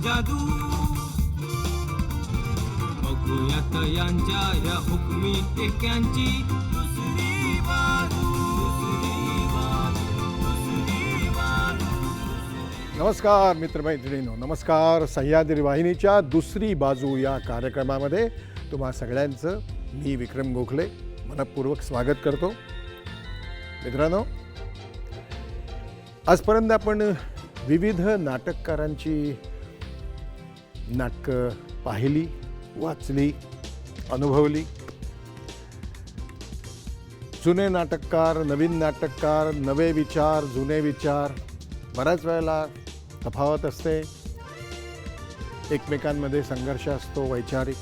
जादू बघूयात यांच्या या हुकमी टेक्यांची दुसरी बाजू, दुसरी बाजू, दुसरी बाजू. नमस्कार मित्रमैत्रिणींनो, नमस्कार. सह्याद्री वाहिनीच्या दुसरी बाजू या कार्यक्रमामध्ये तुम्हा सगळ्यांचं मी विक्रम गोखले मनपूर्वक स्वागत करतो. मित्रांनो, आजपर्यंत आपण विविध नाटककारांची नाटकं पाहिली, वाचली, अनुभवली. जुने नाटककार, नवीन नाटककार, नवे विचार, जुने विचार, बऱ्याच वेळेला तफावत असते, एकमेकांमध्ये संघर्ष असतो वैचारिक.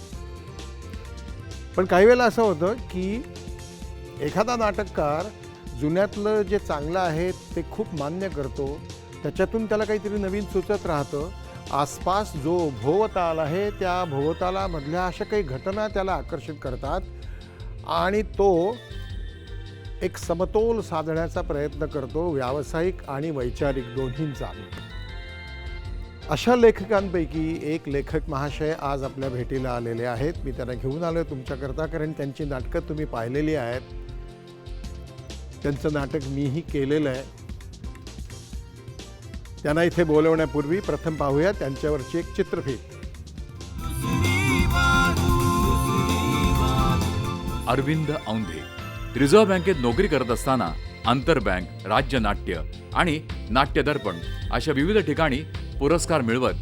पण काही वेळेला असं होतं की एखादा नाटककार जुन्यातलं जे चांगलं आहे ते खूप मान्य करतो, त्याच्यातून त्याला काहीतरी नवीन सुचत राहतं. आसपास जो भोवताल आहे त्या भोवतालामधल्या अशा काही घटना त्याला आकर्षित करतात आणि तो एक समतोल साधण्याचा प्रयत्न करतो, व्यावसायिक आणि वैचारिक दोन्हींचा. अशा लेखकांपैकी एक लेखक महाशय आज आपल्या भेटीला आलेले आहेत. मी त्यांना घेऊन आलो आहे तुमच्याकरता, कारण त्यांची नाटकं तुम्ही पाहिलेली आहेत. त्यांचं नाटक मीही केलेलं आहे. त्यांना इथे बोलवण्यापूर्वी प्रथम पाहूया त्यांच्यावरची एक चित्रफीत. अरविंद औंधे रिझर्व्ह बँकेत नोकरी करत असताना आंतरबँक, राज्य नाट्य आणि नाट्य दर्पण अशा विविध ठिकाणी पुरस्कार मिळवत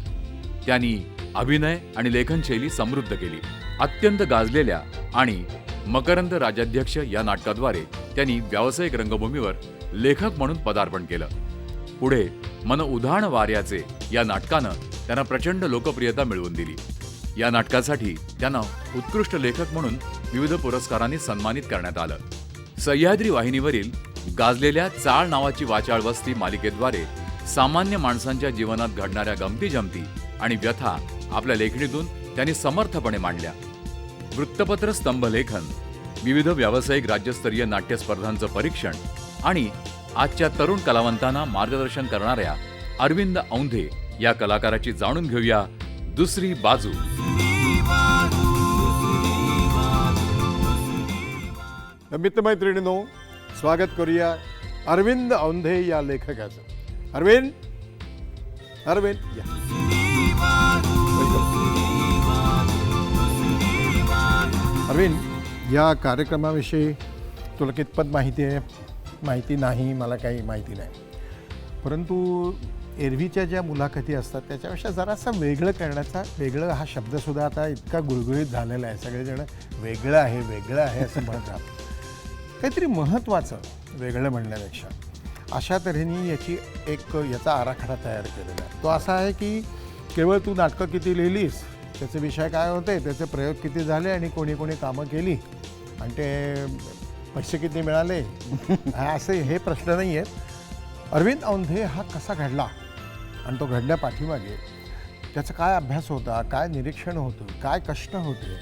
त्यांनी अभिनय आणि लेखनशैली समृद्ध केली. अत्यंत गाजलेल्या आणि मकरंद राजाध्यक्ष या नाटकाद्वारे त्यांनी व्यावसायिक रंगभूमीवर लेखक म्हणून पदार्पण केलं. पुढे मन उधाण वाऱ्याचे या नाटकानं त्यांना प्रचंड लोकप्रियता मिळवून दिली. या नाटकासाठी त्यांना उत्कृष्ट लेखक म्हणून विविध पुरस्कारांनी सन्मानित करण्यात आलं. सह्याद्री वाहिनीवरील गाजलेल्या चाळ नावाची वाचाळ वस्ती मालिकेद्वारे सामान्य माणसांच्या जीवनात घडणाऱ्या गमती-जमती आणि व्यथा आपल्या लेखणीतून त्यांनी समर्थपणे मांडल्या. वृत्तपत्र स्तंभलेखन, विविध व्यावसायिक राज्यस्तरीय नाट्य स्पर्धांचं परीक्षण आणि आजच्या तरुण कलावंतांना मार्गदर्शन करणाऱ्या अरविंद औंधे या कलाकाराची जाणून घेऊया दुसरी बाजू. मित्रमैत्रिणींनो, स्वागत करूया अरविंद औंधे या लेखकाचं. अरविंद या. अरविंद, या कार्यक्रमाविषयी तुला कितपत माहिती आहे? माहिती नाही, मला काही माहिती नाही. परंतु एरवीच्या ज्या मुलाखती असतात त्याच्यापेक्षा जरासं वेगळं करण्याचा, वेगळं हा शब्दसुद्धा आता इतका गुळगुळीत झालेला आहे. सगळेजण वेगळं आहे असं म्हणत राहतात. काहीतरी महत्त्वाचं वेगळं म्हणण्यापेक्षा अशा तऱ्हेने याचा आराखडा तयार केलेला आहे. तो असा आहे की केवळ तू नाटकं किती लिहिलीस, त्याचे विषय काय होते, त्याचे प्रयोग किती झाले आणि कोणी कोणी कामं केली आणि ते पैसे किती मिळाले असे हे प्रश्न नाही आहेत. अरविंद औंधे हा कसा घडला आणि तो घडल्या पाठीमागे त्याचा काय अभ्यास होता, काय निरीक्षण होतं, काय कष्ट होते,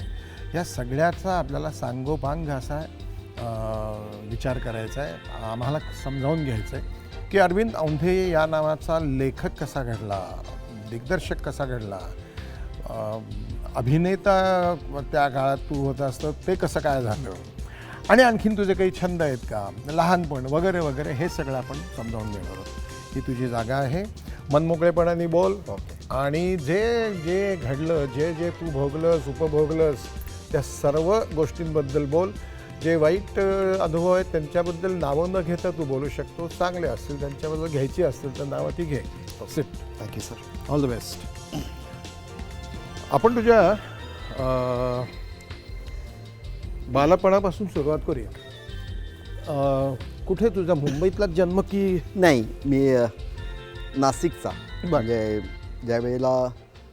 या सगळ्याचा आपल्याला सांगोपांग असा विचार करायचा आहे. आम्हाला समजावून घ्यायचं आहे की अरविंद औंधे या नावाचा लेखक कसा घडला, दिग्दर्शक कसा घडला, अभिनेता त्या काळात तू होता असतं ते कसं काय झालं, आणि आणखीन तुझे काही छंद आहेत का, लहानपण वगैरे वगैरे, हे सगळं आपण समजावून घेणार आहोत. ही तुझी जागा आहे. मनमोकळेपणाने बोल आणि जे जे घडलं, जे जे तू भोगलंस, उपभोगलंस, त्या सर्व गोष्टींबद्दल बोल. जे वाईट अनुभव आहेत त्यांच्याबद्दल नावं न घेता तू बोलू शकतो. चांगले असतील त्यांच्याबद्दल घ्यायची असतील तर नावं ती घे. Sit. Thank you sir. All the best. आपण तुझ्या बालपणापासून सुरुवात करूया. कुठे तुझा मुंबईतलाच जन्म की? नाही, मी नाशिकचा. म्हणजे ज्या वेळेला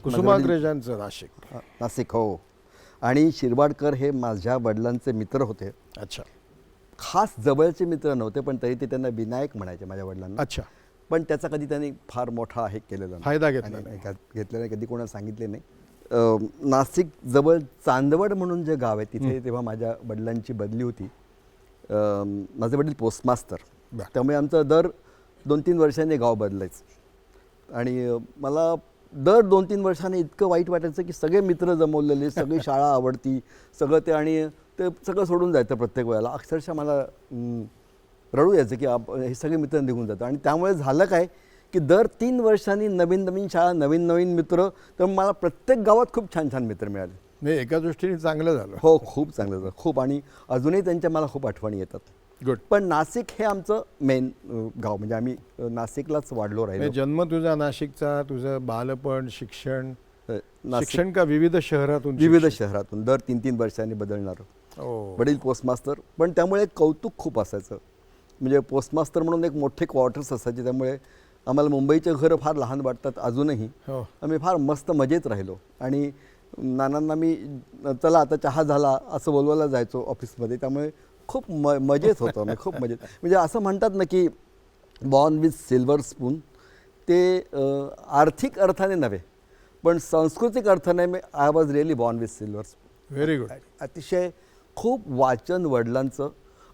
कुसुमाग्रजांचं नाशिक. नाशिक, हो. आणि शिरवाडकर हे माझ्या वडिलांचे मित्र होते. अच्छा. खास जवळचे मित्र नव्हते, पण तरी ते त्यांना विनायक म्हणायचे माझ्या वडिलांना. अच्छा. पण त्याचा कधी त्यांनी फार मोठा हे केलेला नाही, फायदा घेतला घेतलेला नाही, कधी कोणाला सांगितले नाही. नाशिक जवळ चांदवड म्हणून जे गाव आहे तिथे तेव्हा माझ्या वडिलांची बदली होती. माझे वडील पोस्टमास्तर, त्यामुळे आमचं दर 2-3 वर्षांनी गाव बदलायचं. आणि मला दर 2-3 वर्षांनी इतकं वाईट वाटायचं की सगळे मित्र जमवलेले, सगळी शाळा आवडती, सगळं ते, आणि ते सगळं सोडून जायचं प्रत्येक वेळेला. अक्षरशः मला रडू यायचं की हे सगळे मित्र निघून जातात. आणि त्यामुळे झालं काय की दर 3 वर्षांनी नवीन नवीन शाळा, नवीन नवीन मित्र. तर मला प्रत्येक गावात खूप छान छान मित्र मिळाले. म्हणजे एका दृष्टीने चांगलं झालं. हो, खूप चांगलं झालं, खूप. आणि अजूनही त्यांच्या मला खूप आठवणी येतात. गुड. पण नाशिक हे आमचं मेन गाव, म्हणजे आम्ही नाशिकलाच वाढलो राहिलो. जन्म तुझा नाशिकचा, तुझं बालपण, शिक्षण नाशिक शिक्षण का विविध शहरातून? विविध शहरातून दर 3-3 वर्षांनी बदलणारं. हो. वडील पोस्टमास्तर, पण त्यामुळे कौतुक खूप असायचं. म्हणजे पोस्टमास्टर म्हणून एक मोठे क्वार्टर्स असायचे, त्यामुळे आम्हाला मुंबईचे घरं फार लहान वाटतात अजूनही. हो. आम्ही फार मस्त मजेत राहिलो. आणि नानांना मी चला आता चहा झाला असं बोलवायला जायचो ऑफिसमध्ये. त्यामुळे खूप मजेत होतो आम्ही, खूप मजेत. म्हणजे असं म्हणतात ना की बॉर्न विथ सिल्वर स्पून, ते आर्थिक अर्थाने नव्हे पण सांस्कृतिक अर्थाने I was really born with silver spoon. Very good. अतिशय खूप वाचन वडिलांचं,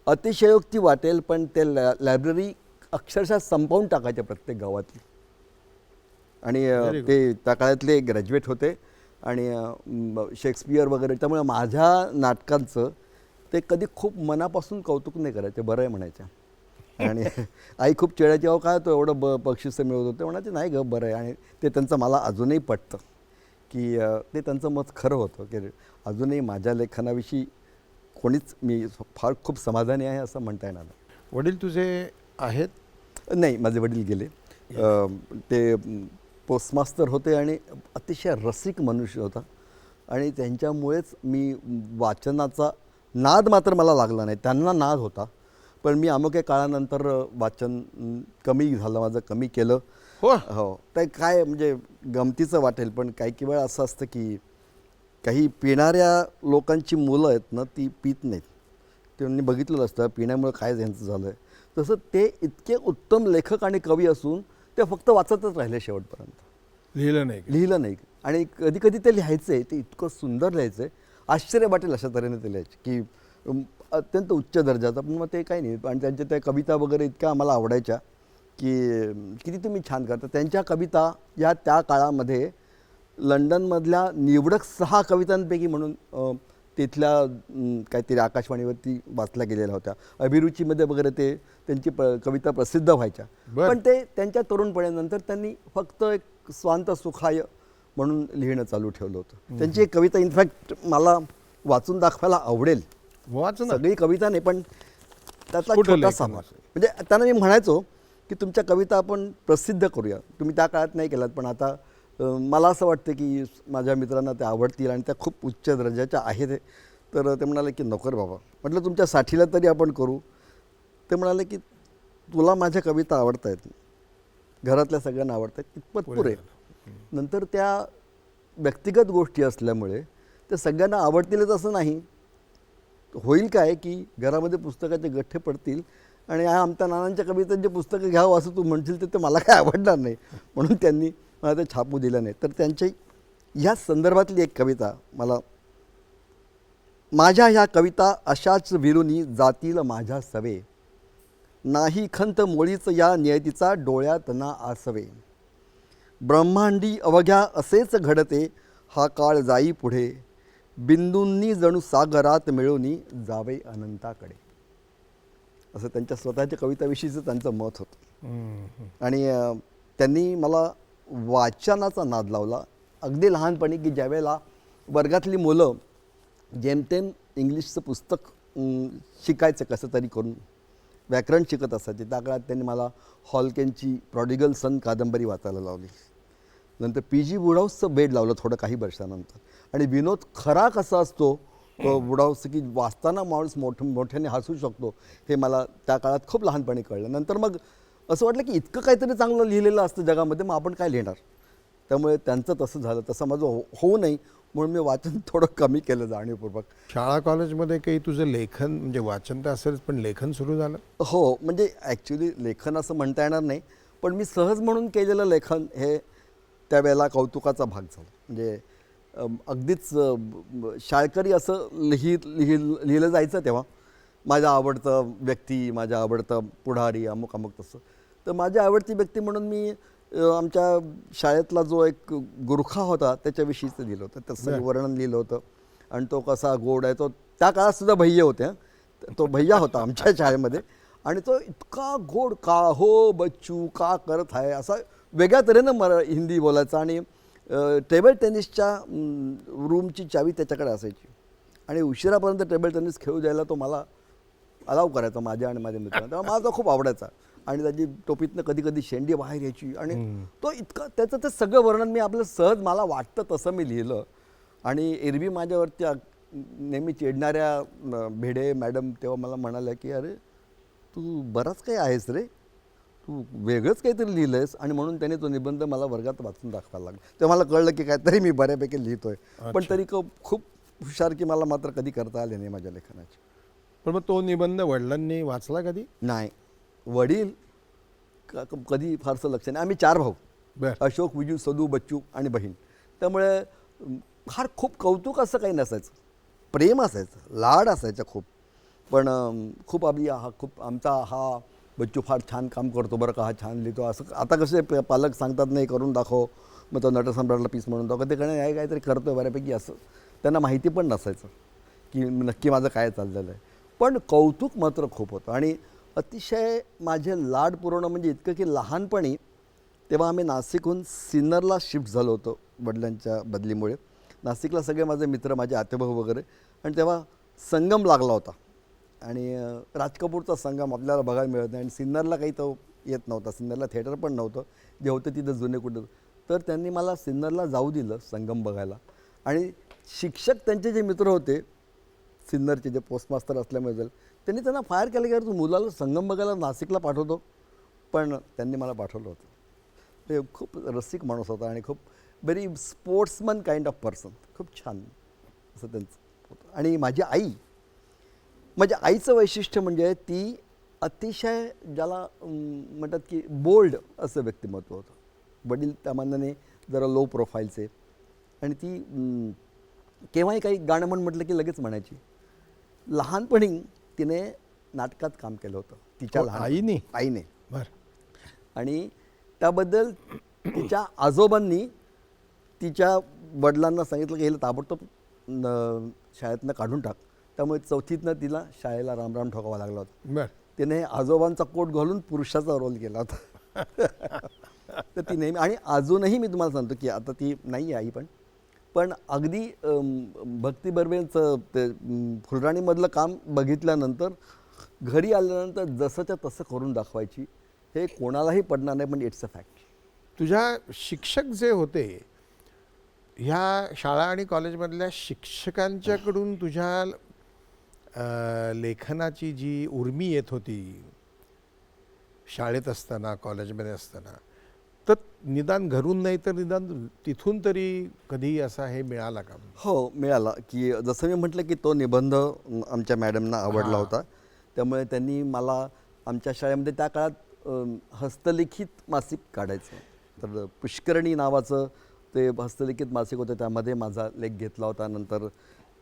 अतिशयोक्ती वाटेल पण ते लायब्ररी अक्षरशः संपवून टाकायचे प्रत्येक गावातली. आणि ते त्या काळातले ग्रॅज्युएट होते आणि शेक्सपियर वगैरे. त्यामुळे माझ्या नाटकांचं ते कधी खूप मनापासून कौतुक नाही करायचे, बरं आहे म्हणायच्या. आणि आई खूप चिडायची, अहो काय तो एवढं बक्षिसं मिळवत होते. म्हणायचे नाही ग, बरं आहे. आणि ते त्यांचं मला अजूनही पटतं की ते त्यांचं मत खरं होतं की अजूनही माझ्या लेखनाविषयी कोणीच, मी फार खूप समाधानी आहे असं म्हणता येणार नाही. वडील तुझे आहेत? नाही, माझे वडील गेले. ते पोस्टमास्टर होते आणि अतिशय रसिक मनुष्य होता. आणि त्यांच्यामुळेच मी वाचनाचा नाद मात्र मला लागला नाही, त्यांना नाद होता. पण मी अमुक काळानंतर वाचन कमी झालं माझं, कमी केलं. हो, ते काय म्हणजे गमतीचं वाटेल पण काही वेळा असं असतं की काही पिणाऱ्या लोकांची मुलं आहेत ना, ती पित नाहीत. त्यांनी बघितलेलं असतं पिण्यामुळे काय त्यांचं झालं आहे. तसं ते इतके उत्तम लेखक आणि कवी असून ते फक्त वाचतच राहिले शेवटपर्यंत, लिहिलं नाही. आणि कधी कधी ते लिहायचे, ते इतकं सुंदर लिहायचं, आश्चर्य वाटेल अशा तऱ्हेने ते लिहायचे की अत्यंत उच्च दर्जाचा. पण मग ते काही नाही. आणि त्यांच्या त्या कविता वगैरे इतक्या आम्हाला आवडायच्या की किती तुम्ही छान करता. त्यांच्या कविता या त्या काळामध्ये लंडनमधल्या निवडक 6 कवितांपैकी म्हणून तिथल्या काहीतरी आकाशवाणीवरती वाचल्या गेलेल्या होत्या. अभिरुचीमध्ये वगैरे ते त्यांची कविता प्रसिद्ध व्हायच्या. पण ते त्यांच्या तरुणपणानंतर त्यांनी फक्त एक स्वांत सुखाय म्हणून लिहिणं चालू ठेवलं होतं. त्यांची एक कविता इनफॅक्ट मला वाचून दाखवायला आवडेल. सगळी कविता नाही पण त्यातला छोटासा भाग. म्हणजे त्यांना मी म्हणायचो की तुमच्या कविता आपण प्रसिद्ध करूया. तुम्ही त्या काळात नाही केलात पण आता मला असं वाटतं की माझ्या मित्रांना त्या आवडतील आणि त्या खूप उच्च दर्जाच्या आहेत. तर ते म्हणाले की नको रे बाबा. म्हटलं तुमच्या साठीला तरी आपण करू. ते म्हणाले की तुला माझ्या कविता आवडत आहेत, घरातल्या सगळ्यांना आवडत आहेत, इतपत पुरे. नंतर त्या व्यक्तिगत गोष्टी असल्यामुळे ते सगळ्यांना आवडतीलच असं नाही. होईल काय की घरामध्ये पुस्तकाचे गठ्ठे पडतील आणि आमच्या नानांच्या कवितांचे पुस्तकं घ्यावं असं तू म्हणशील तर ते मला काय आवडणार नाही. म्हणून त्यांनी मला ते छापू दिलं नाही. तर त्यांची ह्या संदर्भातली एक कविता मला, माझ्या ह्या कविता अशाच विरुनी जातील माझ्या सवे, नाही खंत मोळीच या नियतीचा डोळ्यात ना आसवे, ब्रह्मांडी अवघ्या असेच घडते हा काळ जाई पुढे, बिंदूंनी जणू सागरात मिळवणी जावे अनंताकडे. असं त्यांच्या स्वतःच्या कविताविषयीचं त्यांचं मत होतं. आणि त्यांनी मला वाचनाचा नाद लावला अगदी लहानपणी की ज्यावेळेला वर्गातली मुलं जेमतेम इंग्लिशचं पुस्तक शिकायचं कसं तरी करून, व्याकरण शिकत असायचे, त्या काळात त्यांनी मला हॉलकेनची प्रॉडिगल सन कादंबरी वाचायला लावली. नंतर पी.जी. वुडहाऊसचं बेड लावलं थोडं काही वर्षानंतर. आणि विनोद खरा कसा असतो वुडहाऊस की वाचताना माणूस मोठ्याने हसू शकतो हे मला त्या काळात खूप लहानपणी कळलं. नंतर मग असं वाटलं की इतकं काहीतरी चांगलं लिहिलेलं असतं जगामध्ये, मग आपण काय लिहिणार. त्यामुळे त्यांचं तसं झालं. तसं माझं होऊ नये म्हणून मी वाचन थोडं कमी केलं जाणीवपूर्वक. शाळा कॉलेजमध्ये काही तुझं लेखन, म्हणजे वाचन तर असेलच पण लेखन सुरू झालं? हो, म्हणजे ॲक्च्युली लेखन असं म्हणता येणार नाही पण मी सहज म्हणून केलेलं लेखन हे त्यावेळेला कौतुकाचा भाग झाला. म्हणजे अगदीच शाळकरी असं लिहिलं जायचं तेव्हा. माझं आवडतं व्यक्ती, माझ्या आवडतं पुढारी, अमुक तसं. तर माझी आवडती व्यक्ती म्हणून मी आमच्या शाळेतला जो एक गुरखा होता त्याच्याविषयीचं लिहिलं होतं, त्याचं सगळं वर्णन लिहिलं होतं. आणि तो कसा गोड आहे, तो त्या काळात सुद्धा भैया होते हं. तो भैया होता आमच्या शाळेमध्ये आणि तो इतका गोड, का हो बच्चू का करत आहे, असा वेगळ्या तऱ्हेनं हिंदी बोलायचा. आणि टेबल टेनिसच्या रूमची चावी त्याच्याकडे असायची आणि उशिरापर्यंत टेबल टेनिस खेळू द्यायला तो मला अलाव करायचा, माझ्या आणि माझ्या मित्रांना. तेव्हा मला तो खूप आवडायचा आणि त्याची टोपीतनं कधी कधी शेंडी बाहेर यायची आणि तो इतका, त्याचं ते सगळं वर्णन मी आपलं सहज मला वाटतं तसं मी लिहिलं. आणि एरवी माझ्यावरती नेहमी चिडणाऱ्या भिडे मॅडम तेव्हा मला म्हणाल्या की अरे तू बराच काही आहेस रे, तू वेगळंच काहीतरी लिहिलं आहेस. आणि म्हणून त्याने तो निबंध मला वर्गात वाचून दाखवायला लागला. तेव्हा मला कळलं की काहीतरी मी बऱ्यापैकी लिहितोय, पण तरी खूप हुशार की मला मात्र कधी करता आले नाही माझ्या लेखनाची. पण मग तो निबंध वडिलांनी वाचला कधी? नाही, वडील कधी फारसं लक्ष नाही. आम्ही 4 भाऊ, बरं. अशोक, विजू, सदू, बच्चू आणि बहीण. त्यामुळे फार खूप कौतुक असं काही नसायचं, प्रेम असायचं, लाड असायचा खूप. पण खूप आमचा हा बच्चू फार छान काम करतो बरं का, हा छान लिहितो असं. आता कसे पालक सांगतात नाही करून दाखव, मग तो नटसम्राटला पीस म्हणून दाखव, ते काय काहीतरी करतो आहे बऱ्यापैकी, असं त्यांना माहिती पण नसायचं की नक्की माझं काय चाललेलं आहे. पण कौतुक मात्र खूप होतं. आणि अतिशय माझे लाड पुरवणं म्हणजे इतकं की लहानपणी तेव्हा आम्ही नाशिकहून सिन्नरला शिफ्ट झालो होतो वडिलांच्या बदलीमुळे. नाशिकला सगळे माझे मित्र, माझे आतेभाऊ वगैरे. आणि तेव्हा संगम लागला होता आणि राज कपूरचा संगम आपल्याला बघायला मिळत नाही आणि सिन्नरला काही तो येत नव्हता, सिन्नरला थिएटर पण नव्हतं, जे होतं तिथं जुने कुठं. तर त्यांनी मला सिन्नरला जाऊ दिलं संगम बघायला. आणि शिक्षक त्यांचे जे मित्र होते सिन्नरचे, जे पोस्टमास्टर असल्यामुळे त्यांनी त्यांना फायर केलं की अरे तू मुलाला संगम बघायला नाशिकला पाठवतो, पण त्यांनी मला पाठवलं होतं. ते खूप रसिक माणूस होता आणि खूप very sportsman kind of person, खूप छान असं त्यांचं होतं. आणि माझ्या आईचं वैशिष्ट्य म्हणजे ती अतिशय ज्याला म्हणतात की बोल्ड असं व्यक्तिमत्व होतं. वडील त्या मानाने जरा लो प्रोफाईलचे आणि ती केव्हाही काही गाणं म्हटलं की लगेच म्हणायची. लहानपणी तिने नाटकात काम केलं होतं तिच्या आईने. बरं. आणि त्याबद्दल तिच्या आजोबांनी तिच्या वडिलांना सांगितलं की हिला ताबडतोब शाळेतनं काढून टाक. त्यामुळे 4थीतनं तिला शाळेला रामराम ठोकावा लागला होता. बरं. तिने आजोबांचा कोट घालून पुरुषाचा रोल केला होता. तर ती नेहमी, आणि अजूनही मी तुम्हाला सांगतो की आता ती नाही आहे आई, पण अगदी भक्ती बर्वेचं ते फुलराणीमधलं काम बघितल्यानंतर घरी आल्यानंतर जसंच्या तसं करून दाखवायची. हे कोणालाही पडणार नाही, पण इट्स अ फॅक्ट. तुझ्या शिक्षक जे होते, ह्या शाळा आणि कॉलेजमधल्या शिक्षकांच्याकडून तुझ्या लेखनाची जी उर्मी येत होती शाळेत असताना, कॉलेजमध्ये असताना, तर निदान घरून नाही तर निदान तिथून तरी कधी असा हे मिळाला का? हो, मिळाला. की जसं मी म्हटलं की तो निबंध आमच्या मॅडमना आवडला होता, त्यामुळे त्यांनी मला आमच्या शाळेमध्ये त्या काळात हस्तलिखित मासिक काढायचं. तर पुष्करणी नावाचं ते हस्तलिखित मासिक होतं, त्यामध्ये माझा लेख घेतला होता. नंतर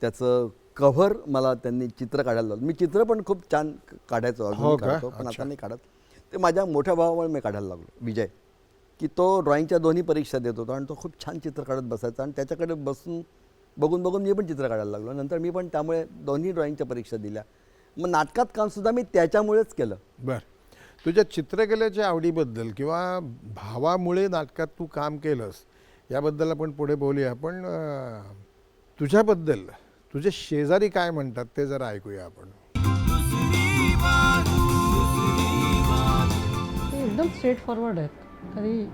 त्याचं कव्हर मला त्यांनी चित्र काढायला लावलं. मी चित्र पण खूप छान काढायचो, अजून काढतो, पण आता नाही काढत. ते माझ्या मोठ्या भावामुळे मी काढायला लागलो, विजय, की तो ड्रॉइंगच्या दोन्ही परीक्षा देत होता आणि तो खूप छान चित्र काढत बसायचा आणि त्याच्याकडे बघून मी पण चित्र काढायला लागलो. नंतर मी पण त्यामुळे दोन्ही ड्रॉइंगच्या परीक्षा दिल्या. मग नाटकात कामसुद्धा मी त्याच्यामुळेच केलं. बरं. तुझ्या चित्रकलेच्या आवडीबद्दल किंवा भावामुळे नाटकात तू काम केलंस याबद्दल आपण पुढे बोलूया, पण तुझ्याबद्दल तुझे शेजारी काय म्हणतात ते जरा ऐकूया आपण. ते एकदम स्ट्रेट फॉरवर्ड आहेत. कधी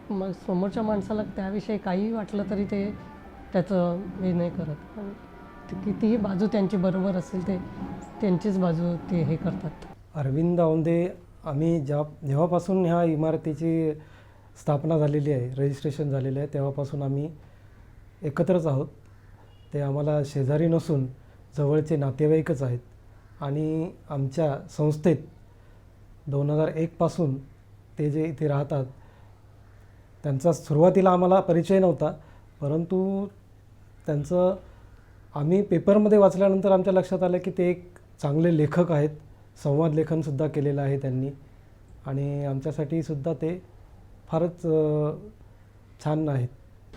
मग समोरच्या माणसाला त्याविषयी काहीही वाटलं तरी ते त्याचं हे नाही करत. आणि कितीही बाजू त्यांची बरोबर असेल ते त्यांचीच बाजू ते हे करतात. अरविंद औंधे आम्ही जेव्हापासून ह्या इमारतीची स्थापना झालेली आहे, रजिस्ट्रेशन झालेलं आहे, तेव्हापासून आम्ही एकत्रच आहोत. ते आम्हाला शेजारी नसून जवळचे नातेवाईकच आहेत. आणि आमच्या संस्थेत 2001 पासून ते जे इथे राहतात त्यांचा सुरुवातीला आम्हाला परिचय नव्हता, परंतु त्यांचं आम्ही पेपरमध्ये वाचल्यानंतर आमच्या लक्षात आलं की ते एक चांगले लेखक आहेत. संवाद लेखनसुद्धा केलेलं आहे त्यांनी आणि आमच्यासाठी सुद्धा ते फारच छान आहेत.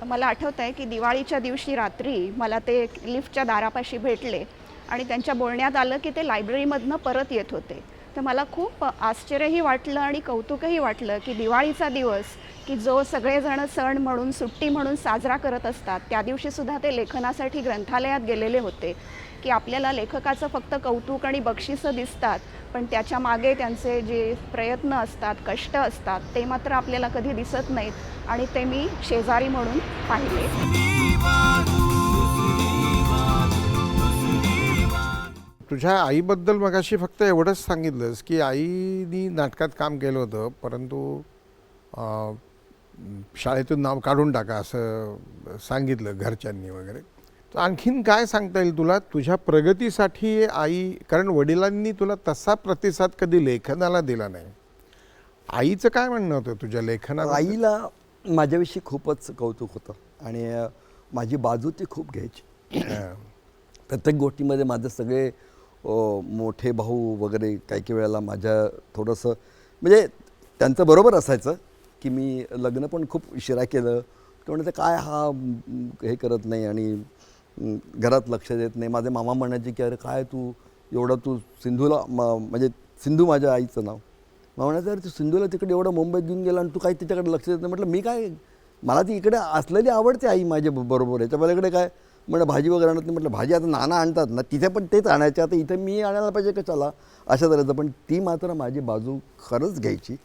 मला आठवतं आहे की दिवाळीच्या दिवशी रात्री मला ते लिफ्टच्या दारापाशी भेटले आणि त्यांच्या बोलण्यात आलं की ते लायब्ररीमधनं परत येत होते. तर मला खूप आश्चर्यही वाटलं आणि कौतुकही वाटलं की दिवाळीचा दिवस की जो सगळेजण सण म्हणून सुट्टी म्हणून साजरा करत असतात, त्या दिवशीसुद्धा ते लेखनासाठी ग्रंथालयात गेलेले होते. की आपल्याला लेखकाचं फक्त कौतुक आणि बक्षिसं दिसतात, पण त्याच्या मागे त्यांचे जे प्रयत्न असतात, कष्ट असतात, ते मात्र आपल्याला कधी दिसत नाहीत आणि ते मी शेजारी म्हणून पाहिले. तुझ्या आईबद्दल मगाशी फक्त एवढंच सांगितलंस की आईनी नाटकात काम केलं होतं, परंतु शाळेतून नाव काढून टाका असं सांगितलं घरच्यांनी वगैरे. तर आणखीन काय सांगता येईल तुला तुझ्या प्रगतीसाठी आई, कारण वडिलांनी तुला तसा प्रतिसाद कधी लेखनाला दिला नाही. आईचं काय म्हणणं होतं तुझ्या लेखनाला? आईला माझ्याविषयी खूपच कौतुक होतं आणि माझी बाजू ती खूप घ्यायची. प्रत्येक गोष्टीमध्ये माझे सगळे मोठे भाऊ वगैरे काही वेळेला माझ्या थोडंसं म्हणजे त्यांचं बरोबर असायचं की मी लग्न पण खूप उशिरा केलं. ते म्हणते काय हा हे करत नाही आणि घरात लक्ष देत नाही. माझे मामा म्हणायचे की अरे काय तू एवढं तू सिंधूला म्हणजे सिंधू माझ्या आईचं नाव. मग म्हणायचं अरे तू सिंधूला तिकडे एवढं मुंबईत घेऊन गेला आणि तू काही तिच्याकडे लक्ष देत नाही. म्हटलं मी काय, मला ती इकडे असलेली आवडते आई माझ्या बरोबर. याच्या पलीकडे काय म्हणलं भाजी वगैरे आणत नाही. म्हटलं भाजी आता नाना आणतात ना, तिथे पण तेच आणायचे, आता इथे मी आणायला पाहिजे का चला, अशा तऱ्हेचं. पण ती मात्र माझी बाजू खरंच घ्यायची.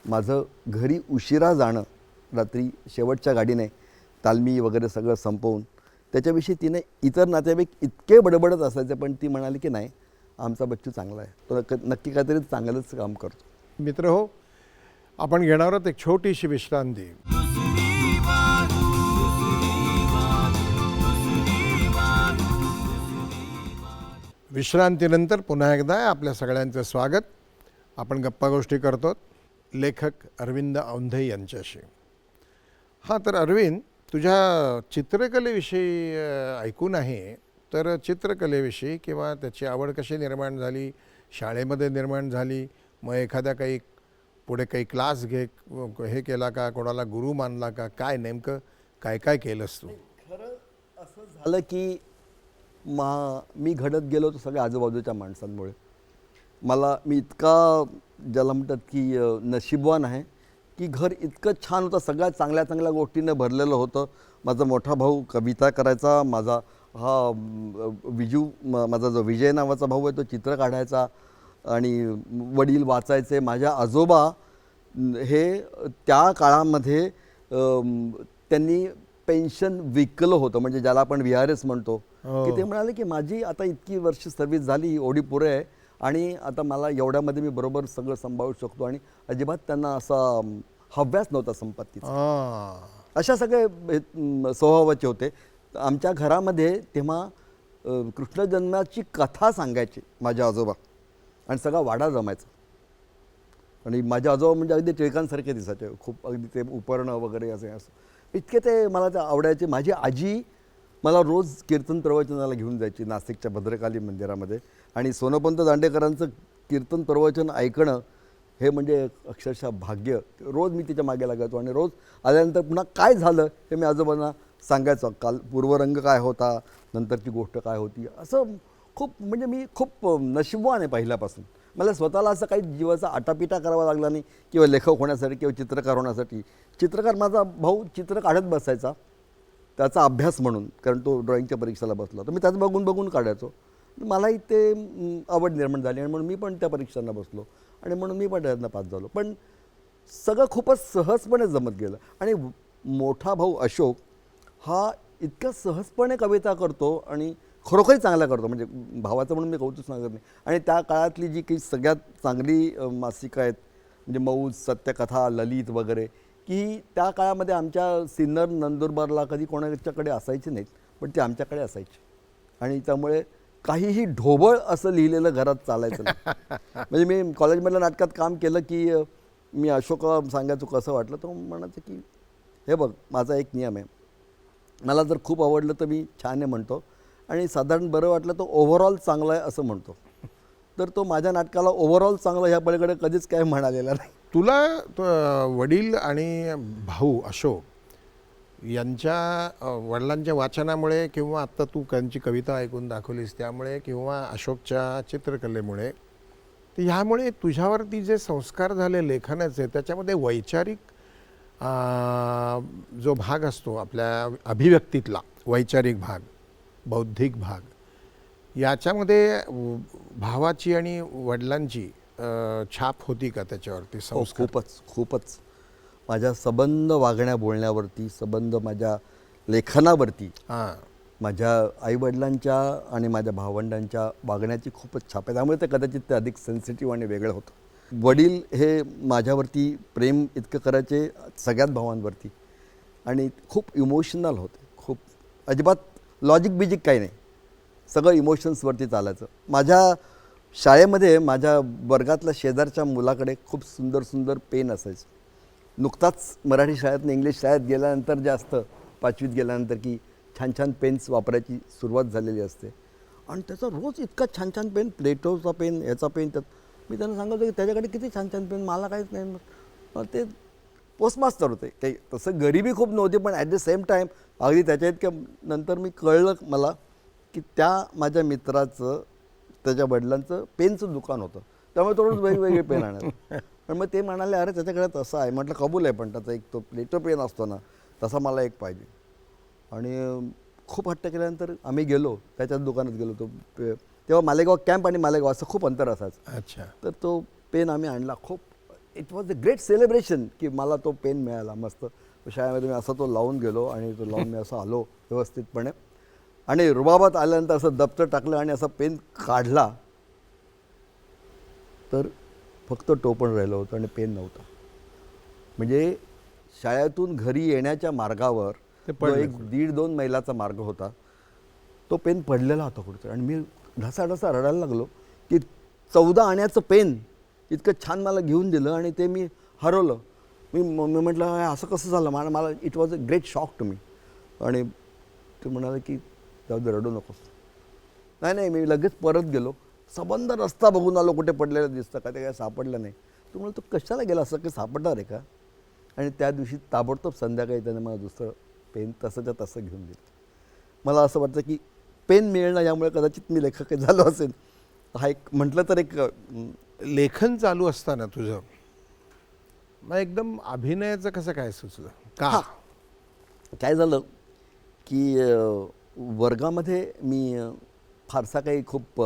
माझं घरी उशिरा जाणं रात्री शेवटच्या गाडीने तालमी वगैरे सगळं संपवून, त्याच्याविषयी तिने इतर नातेवाईक इतके बडबडत असायचे, पण ती म्हणाली की नाही आमचा बच्चू चांगला आहे, तो नक्की काहीतरी चांगलंच काम करतो. मित्र हो, आपण घेणार आहोत एक छोटीशी विश्रांती. विश्रांतीनंतर पुन्हा एकदा आपल्या सगळ्यांचं स्वागत. आपण गप्पा गोष्टी करतो लेखक अरविंद औंधे यांच्याशी. हां, तर अरविंद, तुझ्या चित्रकलेविषयी ऐकून आहे, तर चित्रकलेविषयी किंवा त्याची आवड कशी निर्माण झाली, शाळेमध्ये निर्माण झाली, मग एखाद्या काही पुढे काही क्लास हे केला का, कोणाला गुरु मानला का, काय नेमकं काय काय केलंस तू? खरं असं झालं की मी घडत गेलो होतो सगळ्या आजूबाजूच्या माणसांमुळे. मी इतका ज्याला म्हणतात की नशीबवान आहे की घर इतकं छान होतं, सगळ्या चांगल्या चांगल्या गोष्टीनं भरलेलं होतं. माझा मोठा भाऊ कविता करायचा, माझा माझा जो विजय नावाचा भाऊ आहे तो चित्र काढायचा आणि वडील वाचायचे. माझ्या आजोबा हे त्या काळामध्ये त्यांनी पेन्शन विकलं होतं, म्हणजे ज्याला आपण VRS म्हणतो, की ते म्हणाले की माझी आता इतकी वर्ष सर्व्हिस झाली, ओढी पुरे आहे आणि आता मला एवढ्यामध्ये मी बरोबर सगळं सांभाळू शकतो. आणि अजिबात त्यांना असा हव्यास नव्हता संपत्तीचा. अशा सगळे स्वभावाचे होते. आमच्या घरामध्ये तेव्हा कृष्ण जन्माची कथा सांगायची माझे आजोबा आणि सगळा वाडा जमायचा. आणि माझे आजोबा म्हणजे अगदी टिळकांसारखे दिसायचे, खूप अगदी ते उपरणं वगैरे असं इतके ते मला ते आवडायचे. माझी आजी मला रोज कीर्तन प्रवचनाला घेऊन जायची नाशिकच्या भद्रकाली मंदिरामध्ये, आणि सोनोपंत दांडेकरांचं कीर्तन प्रवचन ऐकणं हे म्हणजे अक्षरशः भाग्य. रोज मी तिच्या मागे लागायचो आणि रोज आल्यानंतर पुन्हा काय झालं हे मी आजोबांना सांगायचो. काल पूर्वरंग काय होता, नंतरची गोष्ट काय होती, असं खूप म्हणजे मी खूप नशीबवान आहे पहिल्यापासून. मला स्वतःला असं काही जीवाचा आटापिटा करावा लागला नाही किंवा लेखक होण्यासाठी किंवा चित्रकार होण्यासाठी. चित्रकार माझा भाऊ चित्र काढत बसायचा त्याचा अभ्यास म्हणून, कारण तो ड्रॉइंगच्या परीक्षेला बसला, तर मी त्याच बघून बघून काढायचो. मलाही ते आवड निर्माण झाली आणि म्हणून मी पण त्या परीक्षांना बसलो आणि म्हणून मी पण त्यातनं पास झालो. पण सगळं खूपच सहजपणे जमत गेलं. आणि मोठा भाऊ अशोक हा इतक्या सहजपणे कविता करतो आणि खरोखरी चांगला करतो, म्हणजे भावाचं म्हणून मी कौतुक सांगत नाही. आणि त्या काळातली जी काही सगळ्यात चांगली मासिकं आहेत, म्हणजे मौज, सत्यकथा, ललित वगैरे, की त्या काळामध्ये आमच्या सिन्नर नंदुरबारला कधी कोणाच्याकडे असायची नाहीत, पण ती आमच्याकडे असायची. आणि त्यामुळे काहीही ढोबळ असं लिहिलेलं घरात चालायचं नाही. म्हणजे मी कॉलेजमधल्या नाटकात काम केलं की मी अशोकला सांगायचो कसं वाटलं, तो म्हणायचं की हे बघ माझा एक नियम आहे, मला जर खूप आवडलं तर मी छान आहे म्हणतो आणि साधारण बरं वाटलं तर ओव्हरऑल चांगलं आहे असं म्हणतो. तर तो माझ्या नाटकाला ओव्हरऑल चांगलं ह्या पलीकडे कधीच काय म्हणालेला नाही. तुला वडील आणि भाऊ अशोक यांच्या वडिलांच्या वाचनामुळे किंवा आत्ता तू त्यांची कविता ऐकून दाखवलीस त्यामुळे किंवा अशोकच्या चित्रकलेमुळे तर ह्यामुळे तुझ्यावरती जे संस्कार झाले लेखनाचे त्याच्यामध्ये वैचारिक जो भाग असतो आपल्या अभिव्यक्तीतला वैचारिक भाग बौद्धिक भाग याच्यामध्ये भावाची आणि वडिलांची छाप होती का त्याच्यावरती हो, संस्कार? खूपच माझ्या सबंध वागण्या बोलण्यावरती, सबंध माझ्या लेखनावरती, हां माझ्या आईवडिलांच्या आणि माझ्या भावंडांच्या वागण्याची खूपच छाप आहे. त्यामुळे ते कदाचित ते अधिक सेन्सिटिव्ह आणि वेगळं होतं. वडील हे माझ्यावरती प्रेम इतकं करायचे सगळ्यात भावांवरती आणि खूप इमोशनल होते. खूप अजिबात लॉजिक बिजिक काही नाही, सगळं इमोशन्सवरती चालायचं. माझ्या शाळेमध्ये माझ्या वर्गातल्या शेजारच्या मुलाकडे खूप सुंदर सुंदर पेन असायचे. नुकताच मराठी शाळेतनं इंग्लिश शाळेत गेल्यानंतर जे असतं 5वीत गेल्यानंतर की छान छान पेन्स वापरायची सुरुवात झालेली असते आणि त्याचा रोज इतका छान छान पेन, प्लेटोचा पेन, याचा पेन. त्यात मी त्यांना सांगायचो की त्याच्याकडे किती छान छान पेन, मला काहीच नाही. मग ते पोस्टमास्टर होते, काही तसं गरिबी खूप नव्हती, पण ॲट द सेम टाईम अगदी त्याच्या इतक्या नंतर मी कळलं मला की त्या माझ्या मित्राचं त्याच्या वडिलांचं पेनचं दुकान होतं, त्यामुळे तो रोज वेगवेगळे पेन आणायचं. पण मग ते म्हणाले अरे त्याच्याकडे तसं आहे. म्हटलं कबूल आहे, पण त्याचा एक तो प्लेटो पेन असतो ना तसा मला एक पाहिजे. आणि खूप हट्ट केल्यानंतर आम्ही गेलो त्याच्याच दुकानात गेलो. तो तेव्हा मालेगाव कॅम्प आणि मालेगाव असं खूप अंतर असायचं. अच्छा. तर तो पेन आम्ही आणला. खूप it was a great celebration की मला तो पेन मिळाला. मस्त शाळेमध्ये मी असा तो लावून गेलो आणि तो लावून मी असं आलो व्यवस्थितपणे आणि रुबाबात आल्यानंतर असं दप्तर टाकलं आणि असा पेन काढला तर फक्त टोपण राहिलं होतं आणि पेन नव्हता. म्हणजे शाळेतून घरी येण्याच्या मार्गावर जो एक 1.5-2 मैलाचा मार्ग होता तो पेन पडलेला होता कुठेतरी आणि मी ढसाढसा रडायला लागलो की 14 आण्याचं पेन इतकं छान मला घेऊन दिलं आणि ते मी हरवलं. मी म्हटलं असं कसं झालं. मला it was a great shock to me. आणि ते म्हणाले की जाऊ दे रडू नकोस. नाही मी लगेच परत गेलो. सबंध रस्ता बघून आलो कुठे पडलेलं दिसतं का, ते काय सापडलं नाही. तू म्हणतो कशाला गेला, असं काही सापडणार आहे का. आणि त्या दिवशी ताबडतोब संध्याकाळी त्याने मला दुसरं पेन तसंच्या तसं घेऊन दिलं. मला असं वाटतं की पेन मिळणं यामुळे कदाचित मी लेखक झालो असेल. हा एक म्हटलं तर एक लेखन चालू असताना तुझं मग एकदम अभिनयाचं कसं काय सुचलं का? काय झालं की वर्गामध्ये मी फारसा काही खूप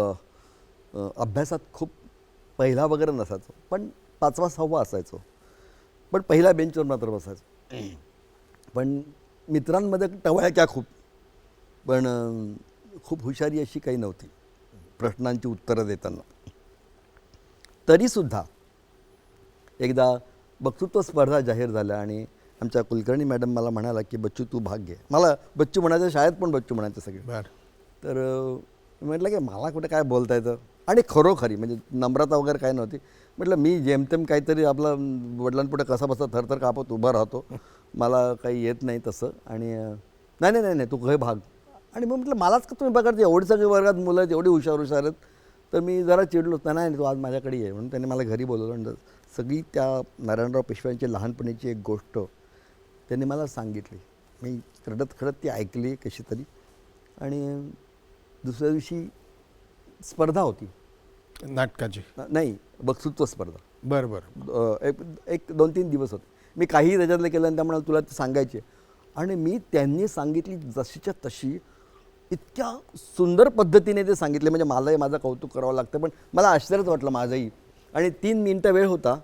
अभ्यासात खूप पहिला वगैरे नसायचो, पण 5वा-6वा असायचो, पण पहिल्या बेंचवर मात्र बसायचो. पण मित्रांमध्ये टवाळक्या खूप, पण खूप हुशारी अशी काही नव्हती प्रश्नांची उत्तरं देताना. तरीसुद्धा एकदा वक्तृत्व स्पर्धा जाहीर झाल्या आणि आमच्या कुलकर्णी मॅडम मला म्हणाला की बच्चू तू भाग घे. मला बच्चू म्हणायचं, शाळेत पण बच्चू म्हणायचं सगळे. बरं. तर म्हटलं की मला कुठे काय बोलता येतं आणि खरोखरी म्हणजे नम्रता वगैरे काय नव्हती. म्हटलं मी जेमतेम काहीतरी आपला वडिलांपुढे कसा बसा थरथर कापत उभा राहतो, मला काही येत नाही तसं. आणि नाही तू घे भाग. आणि मग म्हटलं मलाच का तुम्ही बघा एवढी सगळी वर्गात मुलं आहेत, एवढी हुशार आहेत. तर मी जरा चिडलोच. नाही तू आज माझ्याकडे ये म्हणून त्यांनी मला घरी बोलवलं. आणि सगळी त्या नारायणराव पेशव्यांची लहानपणीची एक गोष्ट त्यांनी मला सांगितली. मी रडत खडत ती ऐकली कशी तरी. आणि दुसऱ्या दिवशी स्पर्धा होती नाटकाची? नाही, वक्तृत्व स्पर्धा. बरं. एक 2-3 दिवस होते. मी काही त्याच्यातलं केलं आणि त्यामुळे तुला ते सांगायचे. आणि मी त्यांनी सांगितली जशीच्या तशी इतक्या सुंदर पद्धतीने ते सांगितले. म्हणजे मलाही माझं कौतुक करावं लागतं, पण मला आश्चर्यच वाटलं माझंही. आणि 3 मिनटं वेळ होता.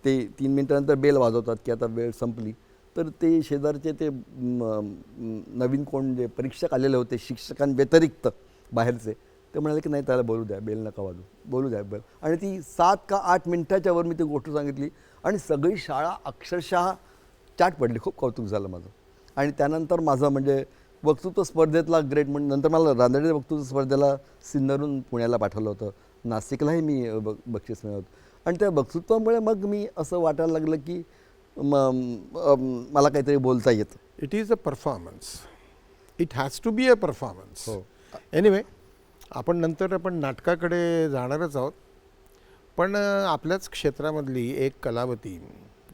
ते 3 मिनटानंतर बेल वाजवतात की आता वेळ संपली. तर ते शेजारचे ते नवीन कोण जे परीक्षक आलेले होते शिक्षकांव्यतिरिक्त बाहेरचे, ते म्हणाले की नाही त्याला बोलू द्या, बेल नका वाजू, बोलू द्या बेल. आणि ती 7 का 8 मिनटाच्या वर मी ती गोष्ट सांगितली आणि सगळी शाळा अक्षरशः चाट पडली. खूप कौतुक झालं माझं. आणि त्यानंतर माझं म्हणजे वक्तृत्व स्पर्धेतला ग्रेड म्हणून नंतर मला रानडे वक्तृत्व स्पर्धेला सिन्नरहून पुण्याला पाठवलं होतं. नाशिकलाही मी बक्षीस मिळवलं. आणि त्या वक्तृत्वामुळे मग मी असं वाटायला लागलं की मला काहीतरी बोलता येतं. It is a performance. It has to be a performance. हो. एनिवे आपण नाटकाकडे जाणारच आहोत. पण आपल्याच क्षेत्रामधली एक कलावती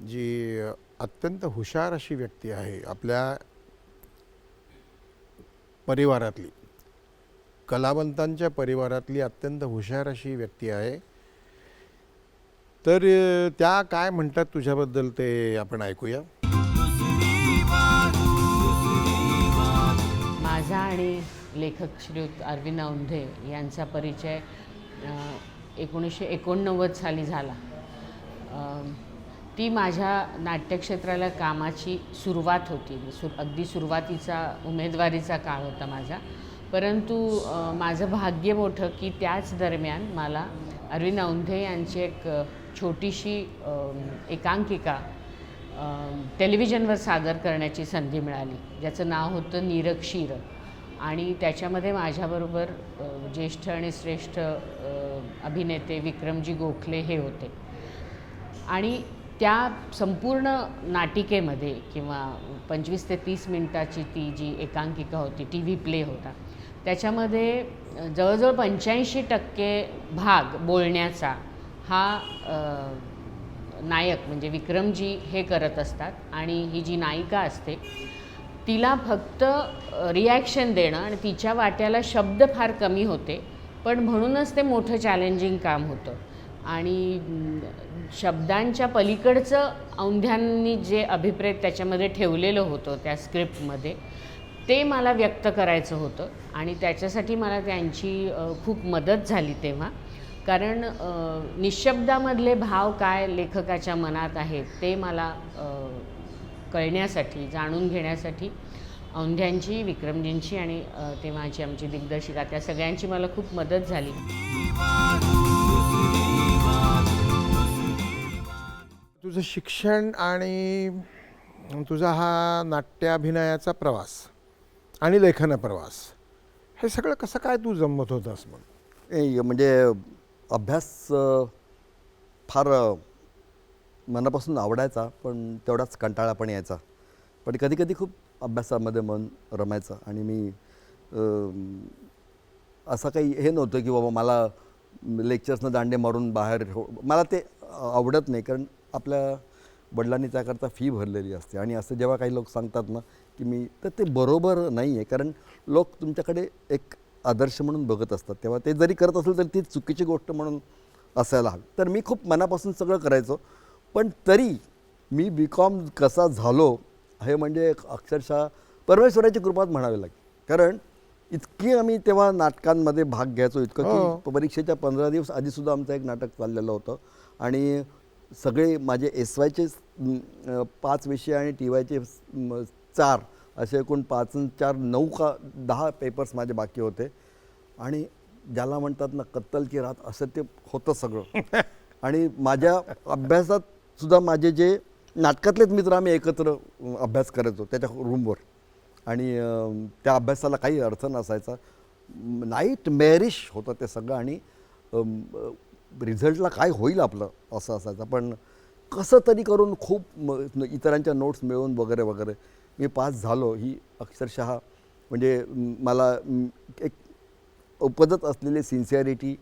जी अत्यंत हुशार अशी व्यक्ती आहे, आपल्या परिवारातली, कलावंतांच्या परिवारातली अत्यंत हुशार अशी व्यक्ती आहे. तर त्या काय म्हणतात तुझ्याबद्दल ते आपण ऐकूया. माझा आणि लेखक श्रीयुत अरविंद औंधे यांचा परिचय 1989 साली झाला. ती माझ्या नाट्यक्षेत्राला कामाची सुरुवात होती. अगदी सुरुवातीचा उमेदवारीचा काळ होता माझा. परंतु माझं भाग्य मोठं की त्याच दरम्यान मला अरविंद औंधे यांची एक छोटीशी एकांकिका टेलिव्हिजनवर सादर करण्याची संधी मिळाली, ज्याचं नाव होतं निरक्षीर. आणि त्याच्यामध्ये माझ्याबरोबर ज्येष्ठ आणि श्रेष्ठ अभिनेते विक्रमजी गोखले हे होते. आणि त्या संपूर्ण नाटिकेमध्ये किंवा 25 ते 30 मिनटाची ती जी एकांकिका होती, टी व्ही प्ले होता, त्याच्यामध्ये जवळजवळ 85% भाग बोलण्याचा हा नायक म्हणजे विक्रमजी हे करत असतात. आणि ही जी नायिका असते तिला फक्त रिॲक्शन देणं आणि तिच्या वाट्याला शब्द फार कमी होते, पण म्हणूनच ते मोठं चॅलेंजिंग काम होतं. आणि शब्दांच्या पलीकडचं औंध्यांनी जे अभिप्रेत त्याच्यामध्ये ठेवलेलं होतं त्या स्क्रिप्टमध्ये, ते मला व्यक्त करायचं होतं. आणि त्याच्यासाठी मला त्यांची खूप मदत झाली तेव्हा. कारण निशब्दामधले भाव काय लेखकाच्या मनात आहेत ते मला कळण्यासाठी, जाणून घेण्यासाठी औंध्यांची, विक्रमजींची आणि तेव्हाची आमची दिग्दर्शिका, त्या सगळ्यांची मला खूप मदत झाली. तुझं शिक्षण आणि तुझा हा नाट्याभिनयाचा प्रवास आणि लेखन प्रवास, हे सगळं कसं काय तू जमत होतास? मग म्हणजे अभ्यास फार मनापासून आवडायचा, पण तेवढाच कंटाळा पण यायचा. पण कधी कधी खूप अभ्यासामध्ये मन रमायचं. आणि मी असं काही हे नव्हतं की बाबा मला लेक्चर्सनं दांडे मारून बाहेर मला ते आवडत नाही. कारण आपल्या वडिलांनी त्याकरता फी भरलेली असते. आणि असं जेव्हा काही लोक सांगतात ना की मी, तर ते बरोबर नाही आहे. कारण लोक तुमच्याकडे एक आदर्श म्हणून बघत असतात, तेव्हा ते जरी करत असेल तर ती चुकीची गोष्ट म्हणून असायला हवी. तर मी खूप मनापासून सगळं करायचो. पण तरी मी BCom कसा झालो हे म्हणजे अक्षरशः परमेश्वराची कृपाच म्हणावी लागेल. कारण इतकी आम्ही तेव्हा नाटकांमध्ये भाग घ्यायचो, इतकं की परीक्षेच्या 15 दिवस आधीसुद्धा आमचं एक नाटक चाललेलं होतं. आणि सगळे माझे SYचे 5 विषय आणि TYचे 4, असे एकूण 5 आणि 4 9 का 10 पेपर्स माझे बाकी होते. आणि ज्याला म्हणतात ना कत्तल की रात, असं ते होतं सगळं. आणि माझ्या अभ्यासात सुद्धा माझे जे नाटकातलेच मित्र आम्ही एकत्र अभ्यास करायचो त्याच्या रूमवर. आणि त्या अभ्यासाला काही अर्थ नसायचा. नाईट मेरिश होतं ते सगळं. आणि रिझल्टला काय होईल आपलं असं असायचं. पण कसं तरी करून खूप इतरांच्या नोट्स मिळवून वगैरे वगैरे मी पास झालो. ही अक्षरशः म्हणजे मला एक उपजत असलेली सिन्सिअरिटी,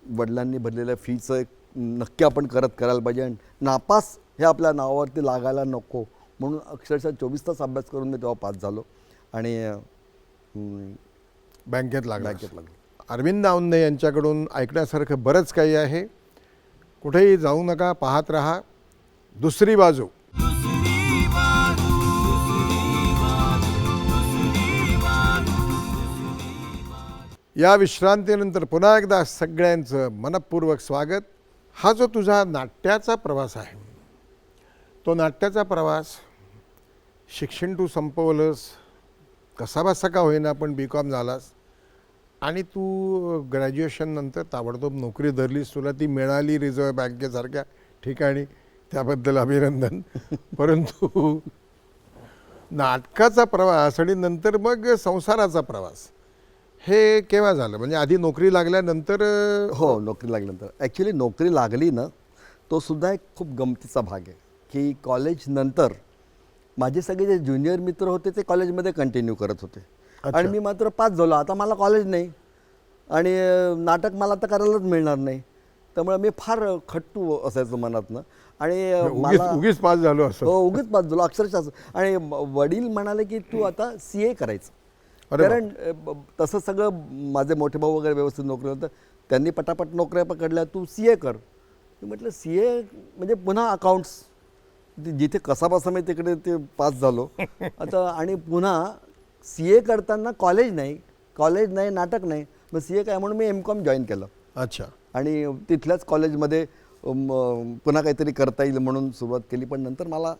वडिलांनी भरलेल्या फीचं एक नक्की आपण करायला पाहिजे, आणि नापास हे आपल्या नावावरती लागायला नको म्हणून अक्षरशः 24 तास अभ्यास करून मी तेव्हा पास झालो. आणि बँकेत लागला. अरविंद औंधे यांच्याकडून ऐकण्यासारखं बरंच काही आहे. कुठेही जाऊ नका, पाहत राहा दुसरी बाजू. या विश्रांतीनंतर पुन्हा एकदा सगळ्यांचं मनपूर्वक स्वागत. हा जो तुझा नाट्याचा प्रवास आहे, तो नाट्याचा प्रवास, शिक्षण तू संपवलंस, कसाबसा का होईना पण BCom झालास. आणि तू ग्रॅज्युएशननंतर ताबडतोब नोकरी धरलीस. तुला ती मिळाली रिझर्व्ह बँकेसारख्या ठिकाणी, त्याबद्दल अभिनंदन. परंतु नाटकाचा प्रवास आणि नंतर मग संसाराचा प्रवास हे केव्हा झालं? म्हणजे आधी नोकरी लागल्यानंतर? हो, नोकरी लागल्यानंतर. ॲक्च्युली नोकरी लागली ना, तो सुद्धा एक खूप गमतीचा भाग आहे की कॉलेजनंतर माझे सगळे जे ज्युनियर मित्र होते ते कॉलेजमध्ये कंटिन्यू करत होते. आणि मी मात्र पास झालो. आता मला कॉलेज नाही आणि नाटक मला आता करायलाच मिळणार नाही. त्यामुळे मी फार खट्टू असायचो मनातनं आणि उगीच उगीच पास झालो असं. हो उगीच पास झालो अक्षरशः असं. आणि वडील म्हणाले की तू आता CA करायचं. अरे कारण तसं सगळं माझे मोठे भाऊ वगैरे व्यवस्थित नोकरी होतं, त्यांनी पटापट नोकऱ्या पकडल्या, तू CA कर. मी म्हटलं CA म्हणजे पुन्हा अकाउंट्स, जिथे कसाबसा मी तिकडे ते पास झालो आता. आणि पुन्हा CA करताना कॉलेज नाही नाटक नाही, मग CA काय म्हणून मी MCOM जॉईन केलं. अच्छा. आणि तिथल्याच कॉलेजमध्ये पुन्हा काहीतरी करता येईल म्हणून सुरुवात केली. पण नंतर मला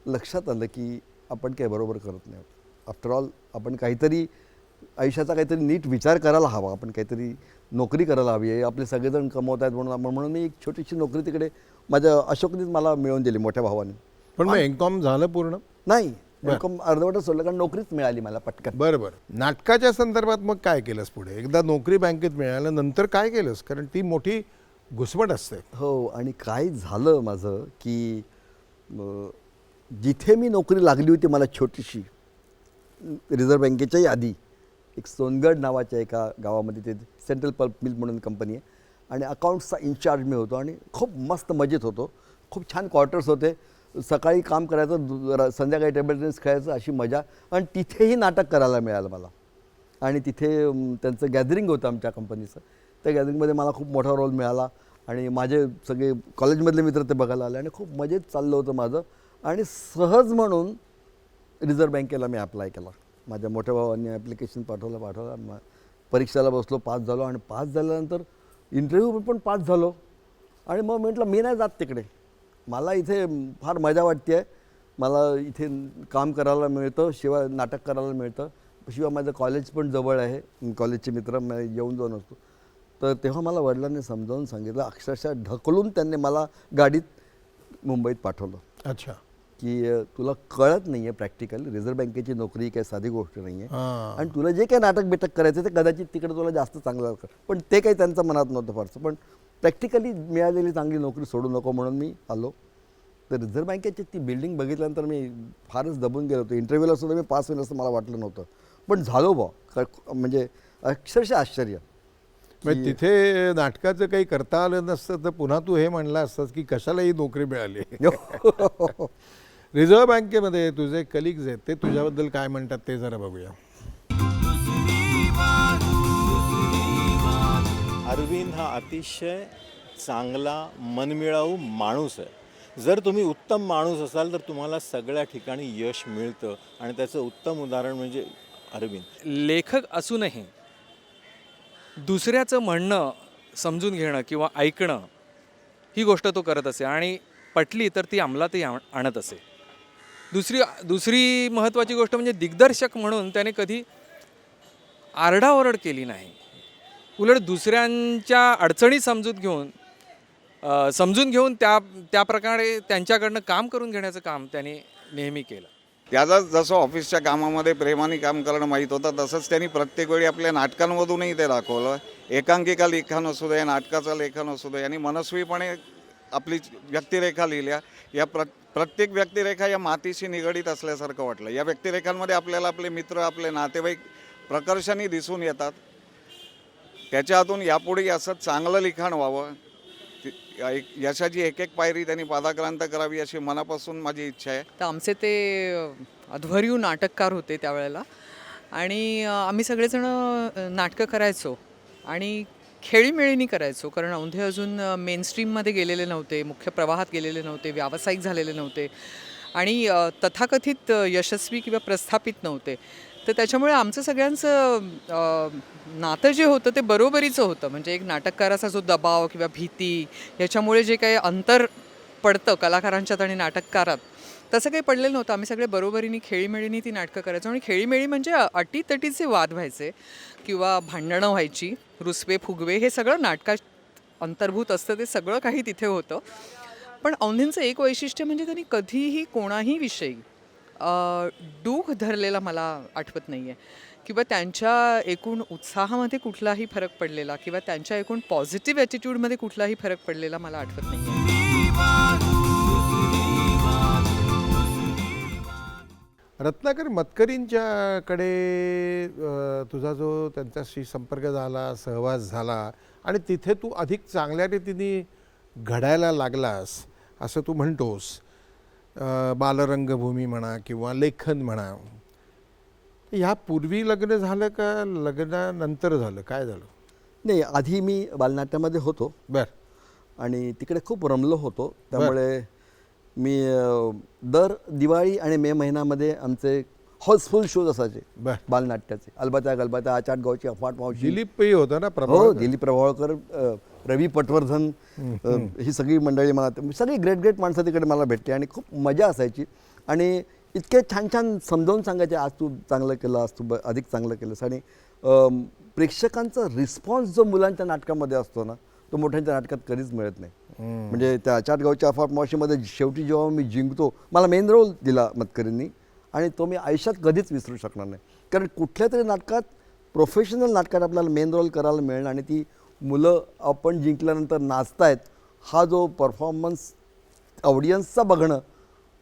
लक्षात आलं की आपण काही बरोबर करत नाही. आफ्टर ऑल आपण काहीतरी आयुष्याचा काहीतरी नीट विचार करायला हवा, आपण काहीतरी नोकरी करायला हवी आहे. आपले सगळेजण कमवत आहेत म्हणून मी एक छोटीशी नोकरी तिकडे माझ्या अशोकनीच मला मिळवून दिली मोठ्या भावाने. पण मग MCOM झालं पूर्ण? नाही, MCOM अर्धवटच सोडलं कारण नोकरीच मिळाली मला पटकन. बरं. नाटकाच्या संदर्भात मग काय केलंस पुढे? एकदा नोकरी बँकेत मिळाल्यानंतर काय केलंस? कारण ती मोठी घुसमट असते. हो, आणि काय झालं माझं की जिथे मी नोकरी लागली होती मला छोटीशी, रिझर्व्ह बँकेच्याही आधी, एक सोनगड नावाच्या एका गावामध्ये ते सेंट्रल पल्प मिल म्हणून कंपनी आहे, आणि अकाउंट्सचा इन्चार्ज मी होतो आणि खूप मस्त मजेत होतो. खूप छान क्वार्टर्स होते, सकाळी काम करायचं, संध्याकाळी टेबल टेनिस खेळायचं, अशी मजा. आणि तिथेही नाटक करायला मिळालं मला. आणि तिथे त्यांचं गॅदरिंग होतं आमच्या कंपनीचं. त्या गॅदरिंगमध्ये मला खूप मोठा रोल मिळाला आणि माझे सगळे कॉलेजमधले मित्र ते बघायला आले आणि खूप मजेत चाललं होतं माझं. आणि सहज म्हणून रिझर्व्ह बँकेला मी अप्लाय केला. माझ्या मोठ्या भावांनी ॲप्लिकेशन पाठवलं, परीक्षेला बसलो, पास झालो. आणि पास झाल्यानंतर इंटरव्ह्यू पण पास झालो. आणि मग म्हटलं मी नाही जात तिकडे, मला इथे फार मजा वाटते आहे, मला इथे काम करायला मिळतं, शिवाय नाटक करायला मिळतं, शिवाय माझं कॉलेज पण जवळ आहे, कॉलेजचे मित्र येऊन जाऊन असतो. तर तेव्हा मला वडिलांनी समजावून सांगितलं, अक्षरशः ढकलून त्यांनी मला गाडीत मुंबईत पाठवलं. अच्छा. की तुला कळत नाही आहे प्रॅक्टिकल, रिझर्व्ह बँकेची नोकरी काही साधी गोष्ट नाही आहे, हां. आणि तुला जे काही नाटक बिटक करायचं ते कदाचित तिकडे तुला जास्त चांगलं कर. पण ते काही त्यांच्या मनात नव्हतं फारसं. पण प्रॅक्टिकली मिळालेली चांगली नोकरी सोडू नको म्हणून मी आलो. तर रिझर्व्ह बँकेची ती बिल्डिंग बघितल्यानंतर मी फारच दबून गेलो होतो. इंटरव्ह्यूला सुद्धा मी पास होईल असं मला वाटलं नव्हतं, पण झालो म्हणजे अक्षरशः आश्चर्य. म्हणजे तिथे नाटकाचं काही करता आलं नसतं तर पुन्हा तू हे म्हणला असतास की कशाला ही नोकरी मिळाली. रिझर्व्ह बँकेमध्ये तुझे कलिग्ज आहेत, ते तुझ्याबद्दल काय म्हणतात ते जरा बघूया. अरविंद हा अतिशय चांगला मनमिळाऊ माणूस आहे. जर तुम्ही उत्तम माणूस असाल तर तुम्हाला सगळ्या ठिकाणी यश मिळतं, आणि त्याचं उत्तम उदाहरण म्हणजे अरविंद. लेखक असूनही दुसऱ्याचं म्हणणं समजून घेणं किंवा ऐकणं ही गोष्ट तो करत असे, आणि पटली तर ती अंमलातही आणत असे. दुसरी महत्त्वाची गोष्ट म्हणजे दिग्दर्शक म्हणून त्याने कधी आरडाओरड केली नाही. उलट दुसऱ्यांच्या अडचणी समजून घेऊन त्या प्रकारे त्यांच्याकडनं काम करून घेण्याचं काम त्याने नेहमी केलं. त्याला जसं ऑफिसच्या कामामध्ये प्रेमाने काम करणं माहीत होतं, तसंच त्यांनी प्रत्येक वेळी आपल्या नाटकांमधूनही ते दाखवलं. एकांकिका लेखन असू दे, नाटकाचं लेखन असू दे, यांनी मनस्वीपणे आपली व्यक्तिरेखा लिहिल्या. या प्रत्येक व्यक्तिरेखा या मातीशी निगडीत असल्यासारखं वाटलं. या व्यक्तिरेखांमध्ये आपल्याला आपले मित्र, आपले नातेवाईक प्रकर्षाने दिसून येतात. त्याच्या हातून यापुढे असं चांगलं लिखाण व्हावं, यशाची एक एक पायरी त्यांनी पादाक्रांत करावी अशी मनापासून माझी इच्छा आहे. तर आमचे ते अध्वर्यू नाटककार होते त्यावेळेला, आणि आम्ही सगळेजण नाटकं करायचो आणि खेळीमेळीनी करायचो. कारण औंधे अजून मेनस्ट्रीममध्ये गेलेले नव्हते, मुख्य प्रवाहात गेलेले नव्हते, व्यावसायिक झालेले नव्हते, आणि तथाकथित यशस्वी किंवा प्रस्थापित नव्हते. तर त्याच्यामुळे आमचं सगळ्यांचं नातं जे होतं ते बरोबरीचं होतं. म्हणजे एक नाटककाराचा जो दबाव किंवा भीती, याच्यामुळे जे काही अंतर पडतं कलाकारांच्यात आणि नाटककारात, तसं काही पडलेलं नव्हतं. आम्ही सगळे बरोबरीने खेळीमेळीने ती नाटकं करायचो. आणि खेळीमेळी म्हणजे अटीतटीचे वाद व्हायचे किंवा भांडणं व्हायची, रुसवे फुगवे, हे सगळं नाटकात अंतर्भूत असतं, ते सगळं काही तिथे होतं. पण औंधेंचं एक वैशिष्ट्य म्हणजे त्यांनी कधीही कोणाही विषयी डूख धरलेला मला आठवत नाही आहे, किंवा त्यांच्या एकूण उत्साहामध्ये कुठलाही फरक पडलेला, किंवा त्यांच्या एकूण पॉझिटिव्ह ॲटिट्यूडमध्ये कुठलाही फरक पडलेला मला आठवत नाही आहे. रत्नाकर मतकरींच्याकडे तुझा जो त्यांच्याशी संपर्क झाला, सहवास झाला, आणि तिथे तू अधिक चांगल्या रीतीने घडायला लागलास असं तू म्हणतोस. बालरंगभूमी म्हणा किंवा लेखन म्हणा, ह्यापूर्वी लग्न झालं का लग्नानंतर झालं, काय झालं? नाही, आधी मी बालनाट्यामध्ये होतो बरं. आणि तिकडे खूप रमलो होतो. त्यामुळे मी दर दिवाळी आणि मे महिन्यामध्ये आमचे हाऊसफुल शोज असायचे बरं. बालनाट्याचे. अलबत्या गलबत्या, आचाटगावची अफाट मावशी, दिलीपही होता ना हो, प्रभाव. दिलीप प्रभावळकर, रवी पटवर्धन, ही सगळी मंडळी मला, सगळी ग्रेट ग्रेट माणसं तिकडे मला भेटली आणि खूप मजा असायची. आणि इतके छान छान समजावून सांगायचे, आज तू चांगलं केलं, आज तू अधिक चांगलं केलंस. आणि प्रेक्षकांचा रिस्पॉन्स जो मुलांच्या नाटकामध्ये असतो ना, तो मोठ्यांच्या नाटकात कधीच मिळत नाही. म्हणजे त्या चाटगावच्या अफाट मावशीमध्ये शेवटी जेव्हा मी जिंकतो, मला मेन रोल दिला मतकरींनी आणि तो मी आयुष्यात कधीच विसरू शकणार नाही. कारण कुठल्या तरी नाटकात, प्रोफेशनल नाटकात आपल्याला मेन रोल करायला मिळणं आणि ती मुलं आपण जिंकल्यानंतर नाचतायत, हा जो परफॉर्मन्स ऑडियन्सचा बघणं,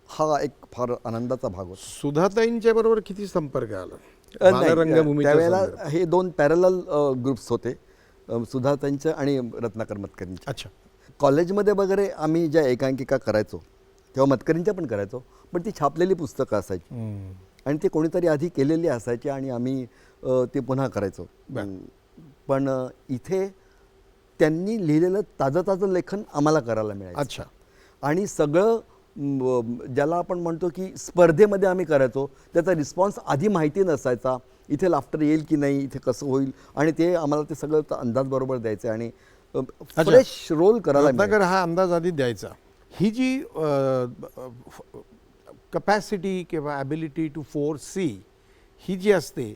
हा एक फार आनंदाचा भाग होता. सुधाताईंच्या बरोबर किती संपर्क आला? नाही, बालरंगभूमीच्या त्यावेळेला संदर्भात. हे 2 पॅरलल ग्रुप्स होते, सुधाताईंचं आणि रत्नाकर मतकरींचे. अच्छा. कॉलेजमध्ये वगैरे आम्ही ज्या एकांकिका करायचो तेव्हा मतकरींच्या पण करायचो, पण ती छापलेली पुस्तकं असायची आणि ते कोणीतरी आधी केलेली असायची आणि आम्ही ते पुन्हा करायचो. पण इथे त्यांनी लिहिलेलं ताजं लेखन आम्हाला करायला मिळायचं. अच्छा. आणि सगळं ज्याला आपण म्हणतो की स्पर्धेमध्ये आम्ही करायचो, त्याचा रिस्पॉन्स आधी माहिती नसायचा. इथे लाफ्टर येईल की नाही, इथे कसं होईल, आणि ते आम्हाला ते सगळं अंदाज बरोबर द्यायचे आणि फ्रेश रोल करायला रत्नाकर हा अंदाज आधी द्यायचा. ही जी कपॅसिटी किंवा ॲबिलिटी टू फोरसी ही जी असते,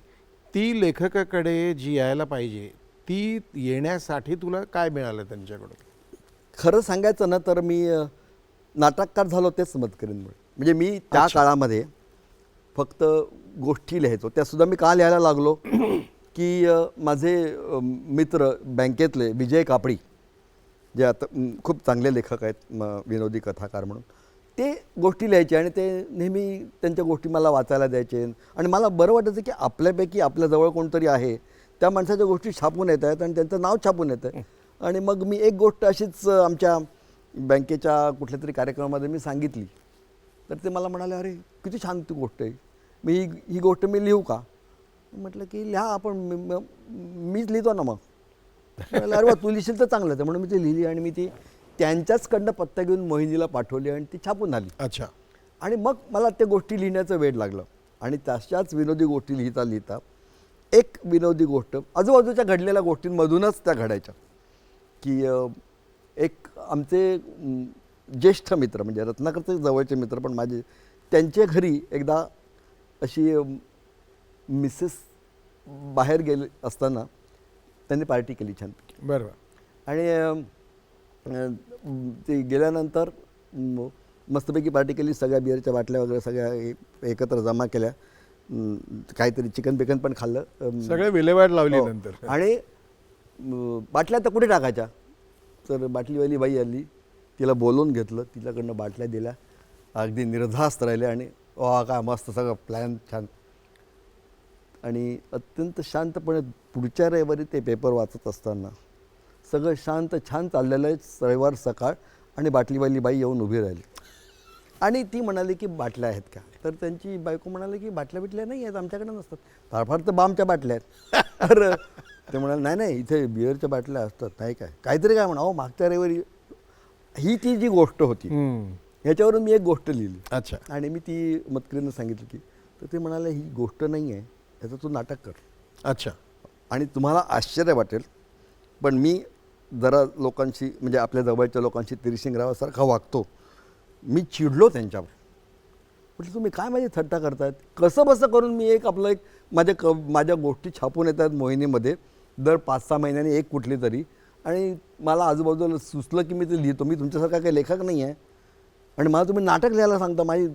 ती लेखकाकडे जी यायला पाहिजे, ती येण्यासाठी तुला काय मिळालं त्यांच्याकडून? खरं सांगायचं ना तर मी नाटककार झालो तेच मतकरींमुळे. म्हणजे मी त्या काळामध्ये फक्त गोष्टी लिहायचो. त्यासुद्धा मी का लिहायला लागलो की माझे मित्र बँकेतले विजय कापडी, जे आता खूप चांगले लेखक आहेत, विनोदी कथाकार म्हणून, ते गोष्टी लिहायचे आणि ते नेहमी त्यांच्या गोष्टी मला वाचायला द्यायचे. आणि मला बरं वाटायचं की आपल्यापैकी आपल्याजवळ कोणतरी आहे, त्या माणसाच्या गोष्टी छापून येत आहेत आणि त्यांचं नाव छापून येतं आहे. आणि मग मी एक गोष्ट अशीच आमच्या बँकेच्या कुठल्या तरी कार्यक्रमामध्ये मी सांगितली, तर ते मला म्हणाले, अरे किती छान ती गोष्ट आहे, मी ही गोष्ट मी लिहू का? म्हटलं की लिहा, आपण मीच लिहितो ना. मग अरे वा, तू लिहिशील तर चांगलं आहे. म्हणून मी ती लिहिली आणि मी ती त्यांच्याचकडनं पत्ता घेऊन मोहिनीला पाठवली आणि ती छापून आली. अच्छा. आणि मग मला त्या गोष्टी लिहिण्याचं वेळ लागलं आणि तशाच विनोदी गोष्टी लिहिता लिहिता एक विनोदी गोष्ट आजूबाजूच्या घडलेल्या गोष्टींमधूनच त्या घडायच्या. की एक आमचे ज्येष्ठ मित्र, म्हणजे रत्नाकरचे जवळचे मित्र पण माझे, त्यांच्या घरी एकदा अशी मिसेस बाहेर गेले असताना त्यांनी पार्टी केली छानपैकी. बरोबर. आणि ते गेल्यानंतर मस्तपैकी पार्टी केली, सगळ्या बिअरच्या बाटल्या वगैरे सगळ्या एकत्र जमा केल्या, काहीतरी चिकन बिकन पण खाल्लं, सगळे विल्हेवाट लावली नंतर. आणि बाटल्या तर कुठे टाकायच्या, तर बाटलीवाली बाई आली, तिला बोलवून घेतलं, तिच्याकडनं बाटल्या दिल्या, अगदी निर्धास्त राहिले आणि वा काय मस्त सगळं प्लॅन छान. आणि अत्यंत शांतपणे पुढच्या रविवारी ते पेपर वाचत असताना सगळं शांत छान चाललेलं आहे, रविवार सकाळ, आणि बाटलीवाली बाई येऊन उभी राहिली आणि ती म्हणाली की बाटल्या आहेत का? तर त्यांची बायको म्हणाली की बाटल्या बिटल्या नाही आहेत, आमच्याकडे नसतात, फार तर बामच्या बाटल्या आहेत. तर ते म्हणाले नाही नाही, इथे बिअरच्या बाटल्या असतात. नाही काय, काहीतरी काय म्हणा, अहो मागच्या रविवारी, ही ती जी गोष्ट होती, ह्याच्यावरून मी एक गोष्ट लिहिली. अच्छा. आणि मी ती मतकरींना सांगितली की, तर ते म्हणाले ही गोष्ट नाही आहे, याचं तू नाटक कर. अच्छा. आणि तुम्हाला आश्चर्य वाटेल, पण मी जरा लोकांशी, म्हणजे आपल्या जवळच्या लोकांशी तिरशिंगरावासारखा वागतो. मी चिडलो त्यांच्यावर, म्हटलं तुम्ही काय माझी थट्टा करतायत, कसं बसं करून मी एक आपलं एक माझ्या गोष्टी छापून येतात मोहिनीमध्ये दर 5-6 महिन्यांनी एक कुठली तरी, आणि मला आजूबाजूला सुचलं की मी ते लिहितो. मी तुमच्यासारखा काही लेखक नाही आहे आणि मला तुम्ही नाटक लिहायला सांगता. माझी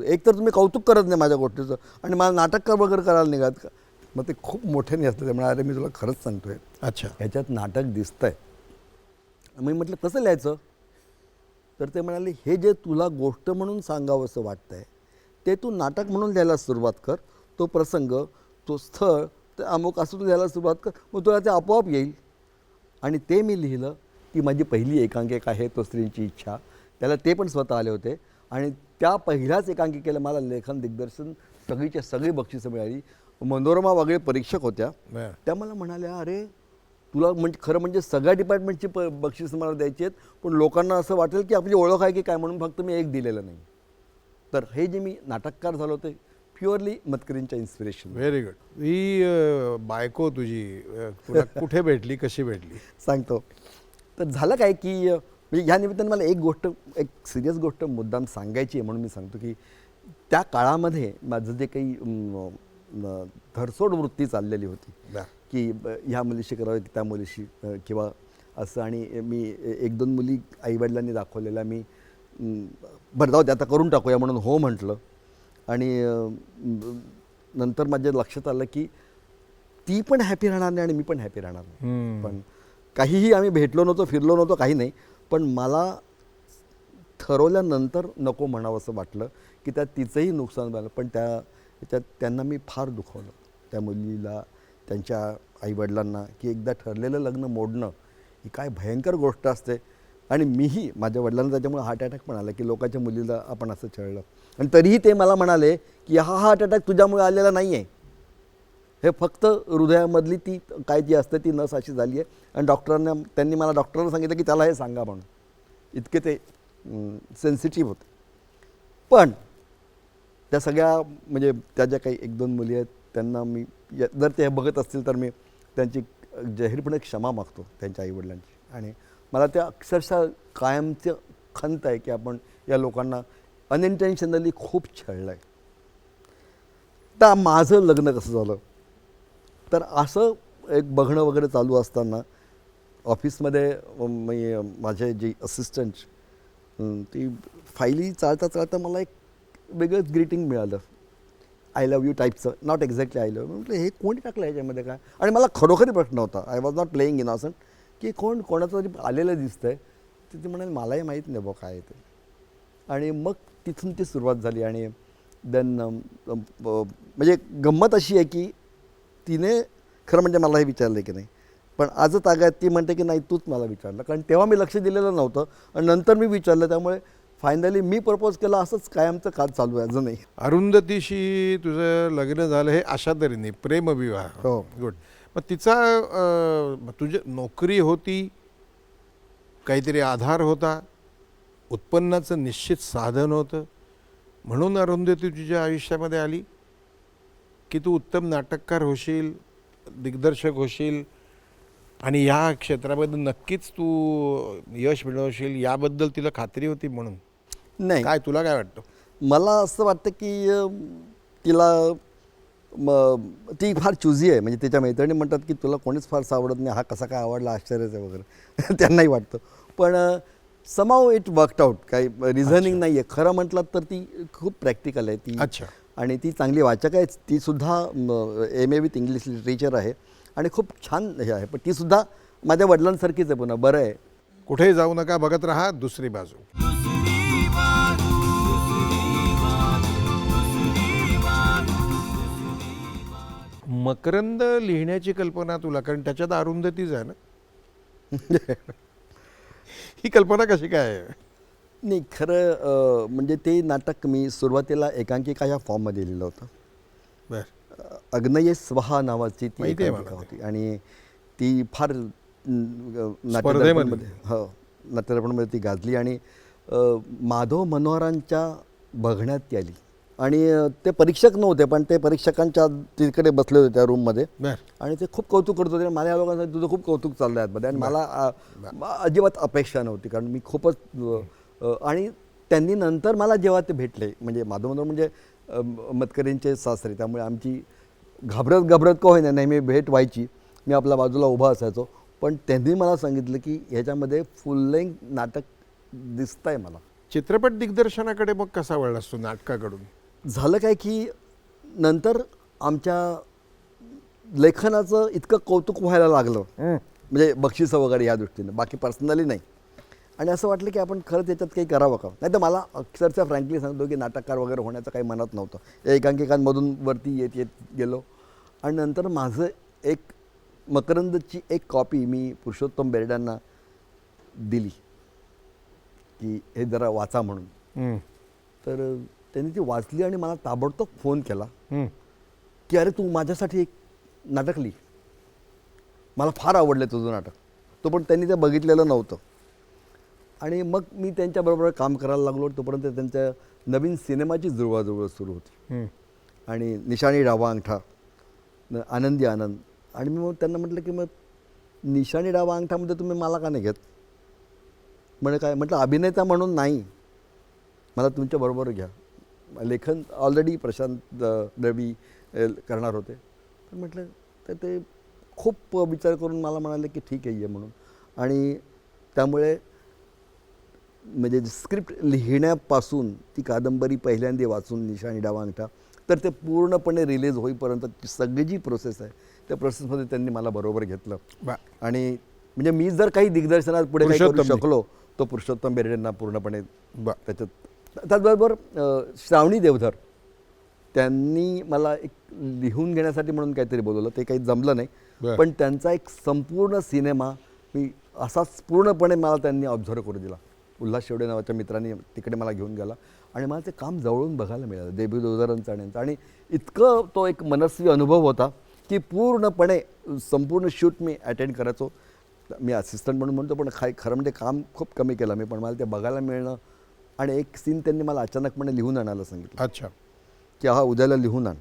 एक तर तुम्ही कौतुक करत नाही माझ्या गोष्टीचं आणि मला नाटक वगैरे करायला निघात का? मग ते खूप मोठ्याने असतं. त्यामुळे अरे मी तुला खरंच सांगतोय, अच्छा, ह्याच्यात नाटक दिसतंय. मी म्हटलं कसं लिहायचं? तर ते म्हणाले हे जे तुला गोष्ट म्हणून सांगावंसं वाटतंय ते तू नाटक म्हणून लिहायला सुरुवात कर. तो प्रसंग, तो स्थळ, ते अमुक असं तू लिहायला सुरुवात कर, मग तुला ते आपोआप येईल. आणि ते मी लिहिलं. ती माझी पहिली एकांकिका आहे, तो स्त्रींची इच्छा. त्याला ते पण स्वतः आले होते आणि त्या पहिल्याच एकांकिकेला मला लेखन दिग्दर्शन सगळीच्या सगळी बक्षिसं मिळाली. मनोरमा वगैरे परीक्षक होत्या, बरं. त्या मला म्हणाल्या, अरे तुला म्हणजे खरं म्हणजे सगळ्या डिपार्टमेंटची बक्षिसं मला द्यायची आहेत, पण लोकांना असं वाटेल की आपली ओळख आहे की काय, म्हणून फक्त मी एक दिलेलं नाही. तर हे जे मी नाटककार झालो ते प्युअरली मतकरींच्या इन्स्पिरेशन. Very good. ही बायको तुझी तुला कुठे भेटली, कशी भेटली? सांगतो. तर झालं काय की म्हणजे ह्या निमित्ताने मला एक सिरियस गोष्ट मुद्दाम सांगायची आहे, म्हणून मी सांगतो की त्या काळामध्ये माझं जे काही धरसोड वृत्ती चाललेली होती बरं. की ह्या मुलीशी करावं की त्या मुलीशी किंवा असं, आणि मी एक दोन मुली आईवडिलांनी दाखवलेल्या मी बरं जाऊ दे आता करून टाकूया म्हणून हो म्हटलं. आणि नंतर माझ्या लक्षात आलं की ती पण हॅपी राहणार नाही आणि मी पण हॅपी राहणार नाही. पण काहीही आम्ही भेटलो नव्हतो, फिरलो नव्हतो, काही नाही, पण मला ठरवल्यानंतर नको म्हणावं असं वाटलं की त्यात तिचंही नुकसान झालं. पण त्याच्यात त्यांना मी फार दुखवलं, त्या मुलीला, त्यांच्या आईवडिलांना, की एकदा ठरलेलं लग्न मोडणं ही काय भयंकर गोष्ट असते. आणि मीही माझ्या वडिलांना त्याच्यामुळे हार्ट अटॅक पण आला की लोकांच्या मुलीला आपण असं छळलं. आणि तरीही ते मला म्हणाले की हा हार्ट अटॅक तुझ्यामुळे आलेला नाही आहे, हे फक्त हृदयामधली ती काय जी असते ती नस अशी झाली आहे. आणि त्यांनी मला डॉक्टरांना सांगितलं की त्याला हे सांगा म्हणून. इतके ते सेन्सिटिव्ह होते. पण त्या सगळ्या म्हणजे त्या ज्या काही एक दोन मुली आहेत त्यांना मी जर ते बघत असतील तर मी त्यांची जाहीरपणे क्षमा मागतो, त्यांच्या आईवडिलांची. आणि मला त्या अक्षरशः कायमचं खंत आहे की आपण या लोकांना अनइंटेन्शनली खूप छळलं आहे. तर माझं लग्न कसं झालं, तर असं एक बघणं वगैरे चालू असताना ऑफिसमध्ये मी माझे जे असिस्टंट ती फाईली चालता मला एक वेगळंच ग्रीटिंग मिळालं, आय लव्ह यू टाईपचं, नॉट एक्झॅक्टली आय लव्ह. म्हटलं हे कोणी टाकलं ह्याच्यामध्ये काय. आणि मला खरोखरी प्रश्न होता, आय वॉज नॉट प्लेईंग इनॉसंट, की कोणाचं तरी आलेलं दिसतंय. तर ते म्हणाले मलाही माहीत नाही बघ काय ते. आणि मग तिथून ती सुरुवात झाली. आणि देन म्हणजे गंमत अशी आहे की तिने खरं म्हणजे मला हे विचारलं की नाही, पण आजच तागायत ती म्हणते की नाही तूच मला विचारलं, कारण तेव्हा मी लक्ष दिलेलं नव्हतं आणि नंतर मी विचारलं, त्यामुळे फायनली मी प्रपोज केलं. असंच कायमचं काळ चालू आहे अजूनही. अरुंधतीशी तुझं लग्न झालं हे अशा तऱ्हेने प्रेमविवाह. हो. गुड. मग तिचा तुझी नोकरी होती, काहीतरी आधार होता, उत्पन्नाचं निश्चित साधन होतं, म्हणून अरुंधती तुझ्या आयुष्यामध्ये आली की तू उत्तम नाटककार होशील, दिग्दर्शक होशील आणि या क्षेत्रामध्ये नक्कीच तू यश मिळवशील याबद्दल तिला खात्री होती. म्हणून नाही, काय तुला काय वाटतं? मला असं वाटतं की तिला ती फार चुझी आहे. म्हणजे तिच्या मैत्रिणी म्हणतात की तुला कोणीच फारसं आवडत नाही, हा कसा काय आवडला, आश्चर्यच आहे वगैरे त्यांनाही वाटतं. पण समाव इट वर्कड आउट. काही रिझनिंग नाही आहे. खरं म्हटलं तर ती खूप प्रॅक्टिकल आहे ती. अच्छा. आणि ती चांगली वाचक आहे. तीसुद्धा MA विथ इंग्लिश लिटरेचर आहे आणि खूप छान हे आहे. पण तीसुद्धा माझ्या वडिलांसारखीच आहे. पुन्हा बरं आहे. कुठेही जाऊ नका, बघत राहा दुसरी बाजू. मकरंद लिहिण्याची कल्पना तुला, कारण त्याच्यात अरुंधतीच आहे ना, ही कल्पना कशी काय आहे? नाही खरं म्हणजे ते नाटक मी सुरुवातीला एकांकिका ह्या फॉर्ममध्ये लिहिलं होतं. बरं. अग्नये स्वहा नावाची ती माहिती आहे एकांकिका मला. होती आणि ती फार स्पर्धेमध्ये. नाट्यदर्पणमध्ये ती गाजली आणि माधव मनोहरांच्या बघण्यात ती आली. आणि ते परीक्षक नव्हते, पण ते परीक्षकांच्या तिकडे बसले होते त्या रूममध्ये. बरं. आणि ते खूप कौतुक करत होते. मला या लोकांना तुझं खूप कौतुक चाललं आहे मध्ये. आणि मला अजिबात अपेक्षा नव्हती, कारण मी खूपच आणि त्यांनी नंतर मला जेव्हा ते भेटले, म्हणजे माधव मनोहर म्हणजे मतकरींचे सासरे, त्यामुळे आमची घाबरत का होईना नेहमी भेट व्हायची. मी आपल्या बाजूला उभा असायचो. पण त्यांनी मला सांगितलं की ह्याच्यामध्ये फुल लेंथ नाटक दिसतंय मला. चित्रपट दिग्दर्शनाकडे मग कसा वळलास तू नाटकाकडून? झालं काय की नंतर आमच्या लेखनाचं इतकं कौतुक व्हायला लागलं, म्हणजे बक्षिसं वगैरे या दृष्टीनं, बाकी पर्सनली नाही. आणि असं वाटलं की आपण खरंच याच्यात काही करावं का. नाही तर मला अक्षरशः फ्रँकली सांगतो की नाटककार वगैरे होण्याचं काही मनात नव्हतं. या एकांकिकांमधून वरती येत गेलो. आणि नंतर माझं एक मकरंदची एक कॉपी मी पुरुषोत्तम बेर्डेंना दिली की हे जरा वाचा म्हणून. तर त्यांनी ती वाचली आणि मला ताबडतोब फोन केला की अरे तू माझ्यासाठी एक नाटक लिही, मला फार आवडलं तुझं नाटक. तो पण त्यांनी ते बघितलेलं नव्हतं. आणि मग मी त्यांच्याबरोबर काम करायला लागलो. तोपर्यंत त्यांच्या नवीन सिनेमाची जुळवाजुळव सुरू होती आणि निशाणी डावा अंगठा, आनंदी आनंद. आणि मी मग त्यांना म्हटलं की मग निशाणी डावा अंगठामध्ये तुम्ही मला का नाही घेत? म्हणजे काय म्हटलं, अभिनेता म्हणून नाही, मला तुमच्याबरोबर घ्या. लेखन ऑलरेडी प्रशांत रवी करणार होते. तर म्हटलं तर ते खूप विचार करून मला म्हणाले की ठीक आहे ये म्हणून. आणि त्यामुळे म्हणजे स्क्रिप्ट लिहिण्यापासून ती कादंबरी पहिल्यांदा वाचून निशाणी डावा अंगठा तर ते पूर्णपणे रिलीज होईपर्यंत सगळी जी प्रोसेस आहे त्या प्रोसेसमध्ये त्यांनी मला बरोबर घेतलं. आणि म्हणजे मी जर काही दिग्दर्शनात पुढे काही करू शकलो तो पुरुषोत्तम बेर्डेंना पूर्णपणे त्याच्यात. त्याचबरोबर श्रावणी देवधर त्यांनी मला एक लिहून घेण्यासाठी म्हणून काहीतरी बोलवलं. ते काही जमलं नाही, पण त्यांचा एक संपूर्ण सिनेमा मी असाच पूर्णपणे मला त्यांनी ऑब्झर्व करू दिला. उल्हास शेवडे नावाच्या मित्रांनी तिकडे मला घेऊन गेला आणि मला ते काम जवळून बघायला मिळालं देवी देवधरांचं यांचं. आणि इतकं तो एक मनस्वी अनुभव होता की पूर्णपणे संपूर्ण शूट मी अटेंड करायचो. मी असिस्टंट म्हणून म्हणतो, पण खरं म्हणजे काम खूप कमी केलं मी, पण मला ते बघायला मिळणं. आणि एक सीन त्यांनी मला अचानकपणे लिहून आणायला सांगितलं. अच्छा. की हा उद्याला लिहून आण.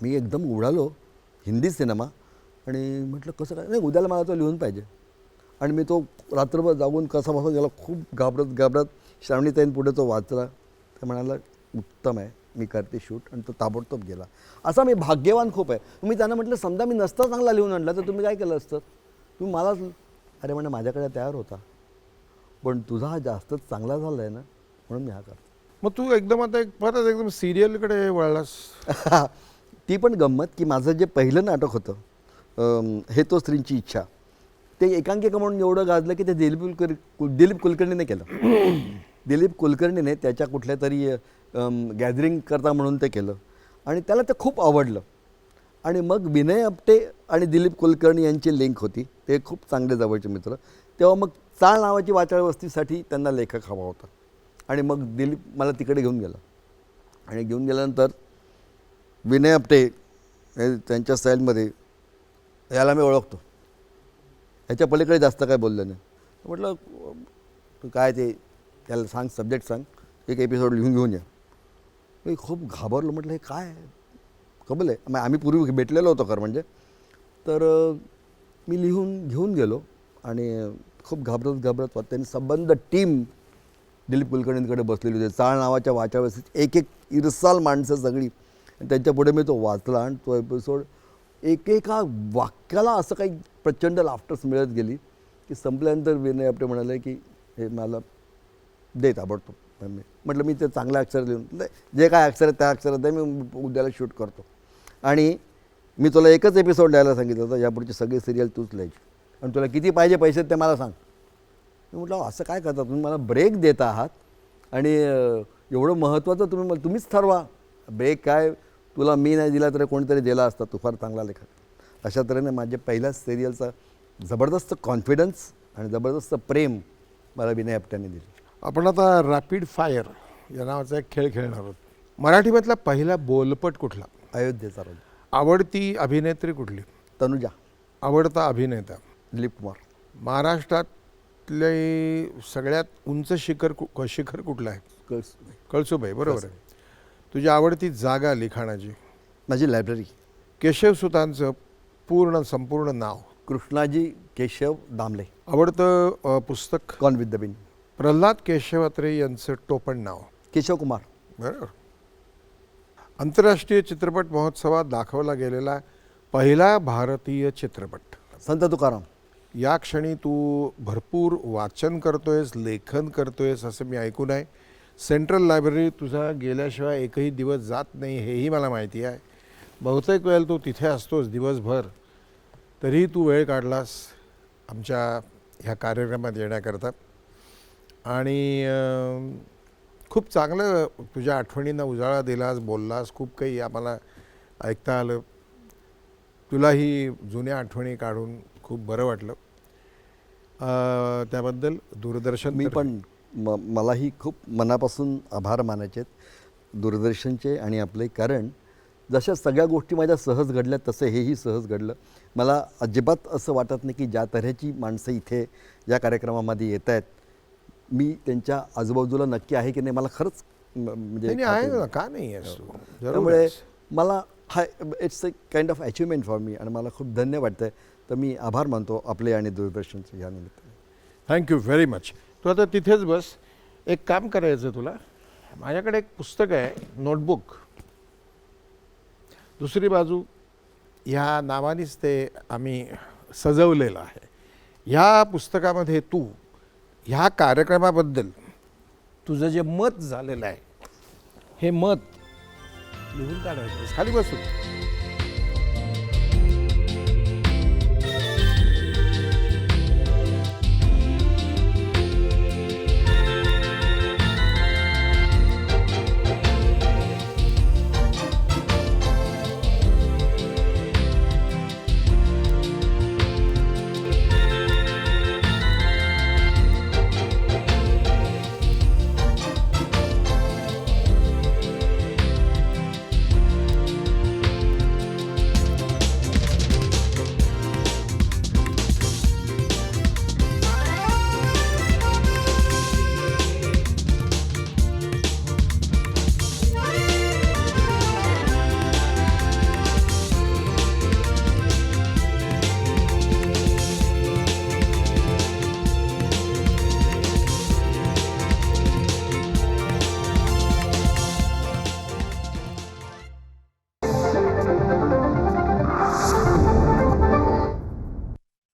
मी एकदम उडालो, हिंदी सिनेमा. आणि म्हटलं कसं काय? नाही, उद्याला मला तो लिहून पाहिजे. आणि मी तो रात्रभर जागून कसा बसा गेला, खूप घाबरत श्रावणीताईन पुढे तो वाचला. ते म्हणाला उत्तम आहे, मी करते शूट. आणि तो ताबडतोब गेला. असा मी भाग्यवान खूप आहे. मी त्यांना म्हटलं समजा मी नसता चांगला लिहून आणला तर तुम्ही काय केलं असतं? तुम्ही मलाच. अरे म्हणे माझ्याकडे तयार होता, पण तुझा हा जास्तच चांगला झाला आहे ना, म्हणून मी हा करतो. मग तू एकदम आता परत एकदम सिरियलकडे वळलास. ती पण गंमत की माझं जे पहिलं नाटक होतं हे तो स्त्रींची इच्छा, ते एकांकिका म्हणून एवढं गाजलं की ते दिलीप कुलकर्णीने केलं. दिलीप कुलकर्णीने त्याच्या कुठल्या तरी गॅदरिंग करता म्हणून ते केलं आणि त्याला ते खूप आवडलं. आणि मग विनय आपटे आणि दिलीप कुलकर्णी यांची लिंक होती, ते खूप चांगले जवळचे मित्र. तेव्हा मग चाळ नावाची वाचाळ वस्तीसाठी त्यांना लेखक हवा होता. आणि मग दिलीप मला तिकडे घेऊन गेला. आणि घेऊन गेल्यानंतर विनय आपटे त्यांच्या स्टाईलमध्ये याला मी ओळखतो, ह्याच्या पलीकडे जास्त काय बोललं नाही. म्हटलं तू काय ते त्याला सांग, सब्जेक्ट सांग, एक एपिसोड लिहून घेऊन या. मी खूप घाबरलो. म्हटलं हे काय कबल आहे? मग आम्ही पूर्वी भेटलेलो होतो खरं म्हणजे. तर मी लिहून घेऊन गेलो आणि खूप घाबरत त्यांनी संबंध टीम दिलीप कुलकर्णींकडे बसलेली होती. चाळ नावाच्या वाचाव्यास एक इरसाल माणसं सगळी. त्यांच्यापुढे मी तो वाचला आणि तो एपिसोड एकेका वाक्याला असं काही प्रचंड लाफ्टर्स मिळत गेली की संपल्यानंतर विनय आपटे म्हणाले की हे मला दे ताबडतोब. म्हटलं मी ते चांगल्या अक्षर लिहून जे काय अक्षर आहे त्या अक्षरात आहे, मी उद्याला शूट करतो. आणि मी तुला एकच एपिसोड द्यायला सांगितलं होतं, यापुढची सगळी सिरियल तूच लिहायची आणि तुला किती पाहिजे पैसे ते मला सांग. मी म्हटलं असं काय करता तुम्ही, मला ब्रेक देत आहात आणि एवढं महत्त्वाचं तुम्हीच ठरवा. ब्रेक काय तुला मी नाही दिला तर कोणीतरी दिला असता, तू फार चांगला लेखक. अशा तऱ्हेने माझ्या पहिल्याच सिरियलचा जबरदस्त कॉन्फिडन्स आणि जबरदस्त प्रेम मला विनय आपट्याने दिली. आपण आता रॅपिड फायर या नावाचा एक खेळ खेळणार आहोत. मराठीमधला पहिला बोलपट कुठला? अयोध्येचा राजा. आवडती अभिनेत्री कुठली? तनुजा. आवडता अभिनेता? दिलीप कुमार. महाराष्ट्रातले सगळ्यात उंच शिखर कुठलं आहे? कळसुबाई. बरोबर आहे. तुझी आवडती जागा लिखाणाची? माझी लायब्ररी. केशवसुतांचं संपूर्ण नाव? कृष्णाजी केशव दामले. आवडतं पुस्तक? Gone with the wind. Pralhad केशवात्रे यांचं टोपण नाव? केशव कुमार. बरोबर. आंतरराष्ट्रीय चित्रपट महोत्सवात दाखवला गेलेला पहिला भारतीय चित्रपट? संत तुकाराम. या क्षणी तू भरपूर वाचन करतोयस, लेखन करतोयस असं मी ऐकून आहे. सेंट्रल लायब्ररी तुझा गेल्याशिवाय एकही दिवस जात नाही हेही मला माहिती आहे. बहुतेक वेळेला तू तिथे असतोस दिवसभर, तरीही तू वेळ काढलास आमच्या ह्या कार्यक्रमात येण्याकरता. आणि खूप चांगलं तुझ्या आठवणींना उजाळा दिलास, बोललास, खूप काही आम्हाला ऐकता आलं. तुलाही जुन्या आठवणी काढून खूप बरं वाटलं. त्याबद्दल दूरदर्शन मी पण मलाही खूप मनापासून आभार मानायचे आहेत दूरदर्शनचे आणि आपले, कारण जशा सगळ्या गोष्टी माझ्या सहज घडल्या तसं हेही सहज घडलं. मला अजिबात असं वाटत नाही की ज्या तऱ्हेची माणसं इथे या कार्यक्रमामध्ये येत आहेत मी त्यांच्या आजूबाजूला नक्की आहे की नाही मला खरंच म्हणजे नाही आहे ना, का नाही आहेस तू? जरूर त्यामुळे आहेस. मला हा it's a kind of achievement for me आणि मला खूप धन्य वाटतं आहे. तर मी आभार मानतो आपले आणि दूरदर्शनचे या निमित्ताने. Thank you very much. तू आता तिथेच बस. एक काम करायचं तुला, माझ्याकडे एक पुस्तक आहे, नोटबुक. दुसरी बाजू ह्या नावानेच ते आम्ही सजवलेलं आहे. ह्या पुस्तकामध्ये तू ह्या कार्यक्रमाबद्दल तुझं जे मत झालेलं आहे हे मत लिहून काढायचं. खाली बसून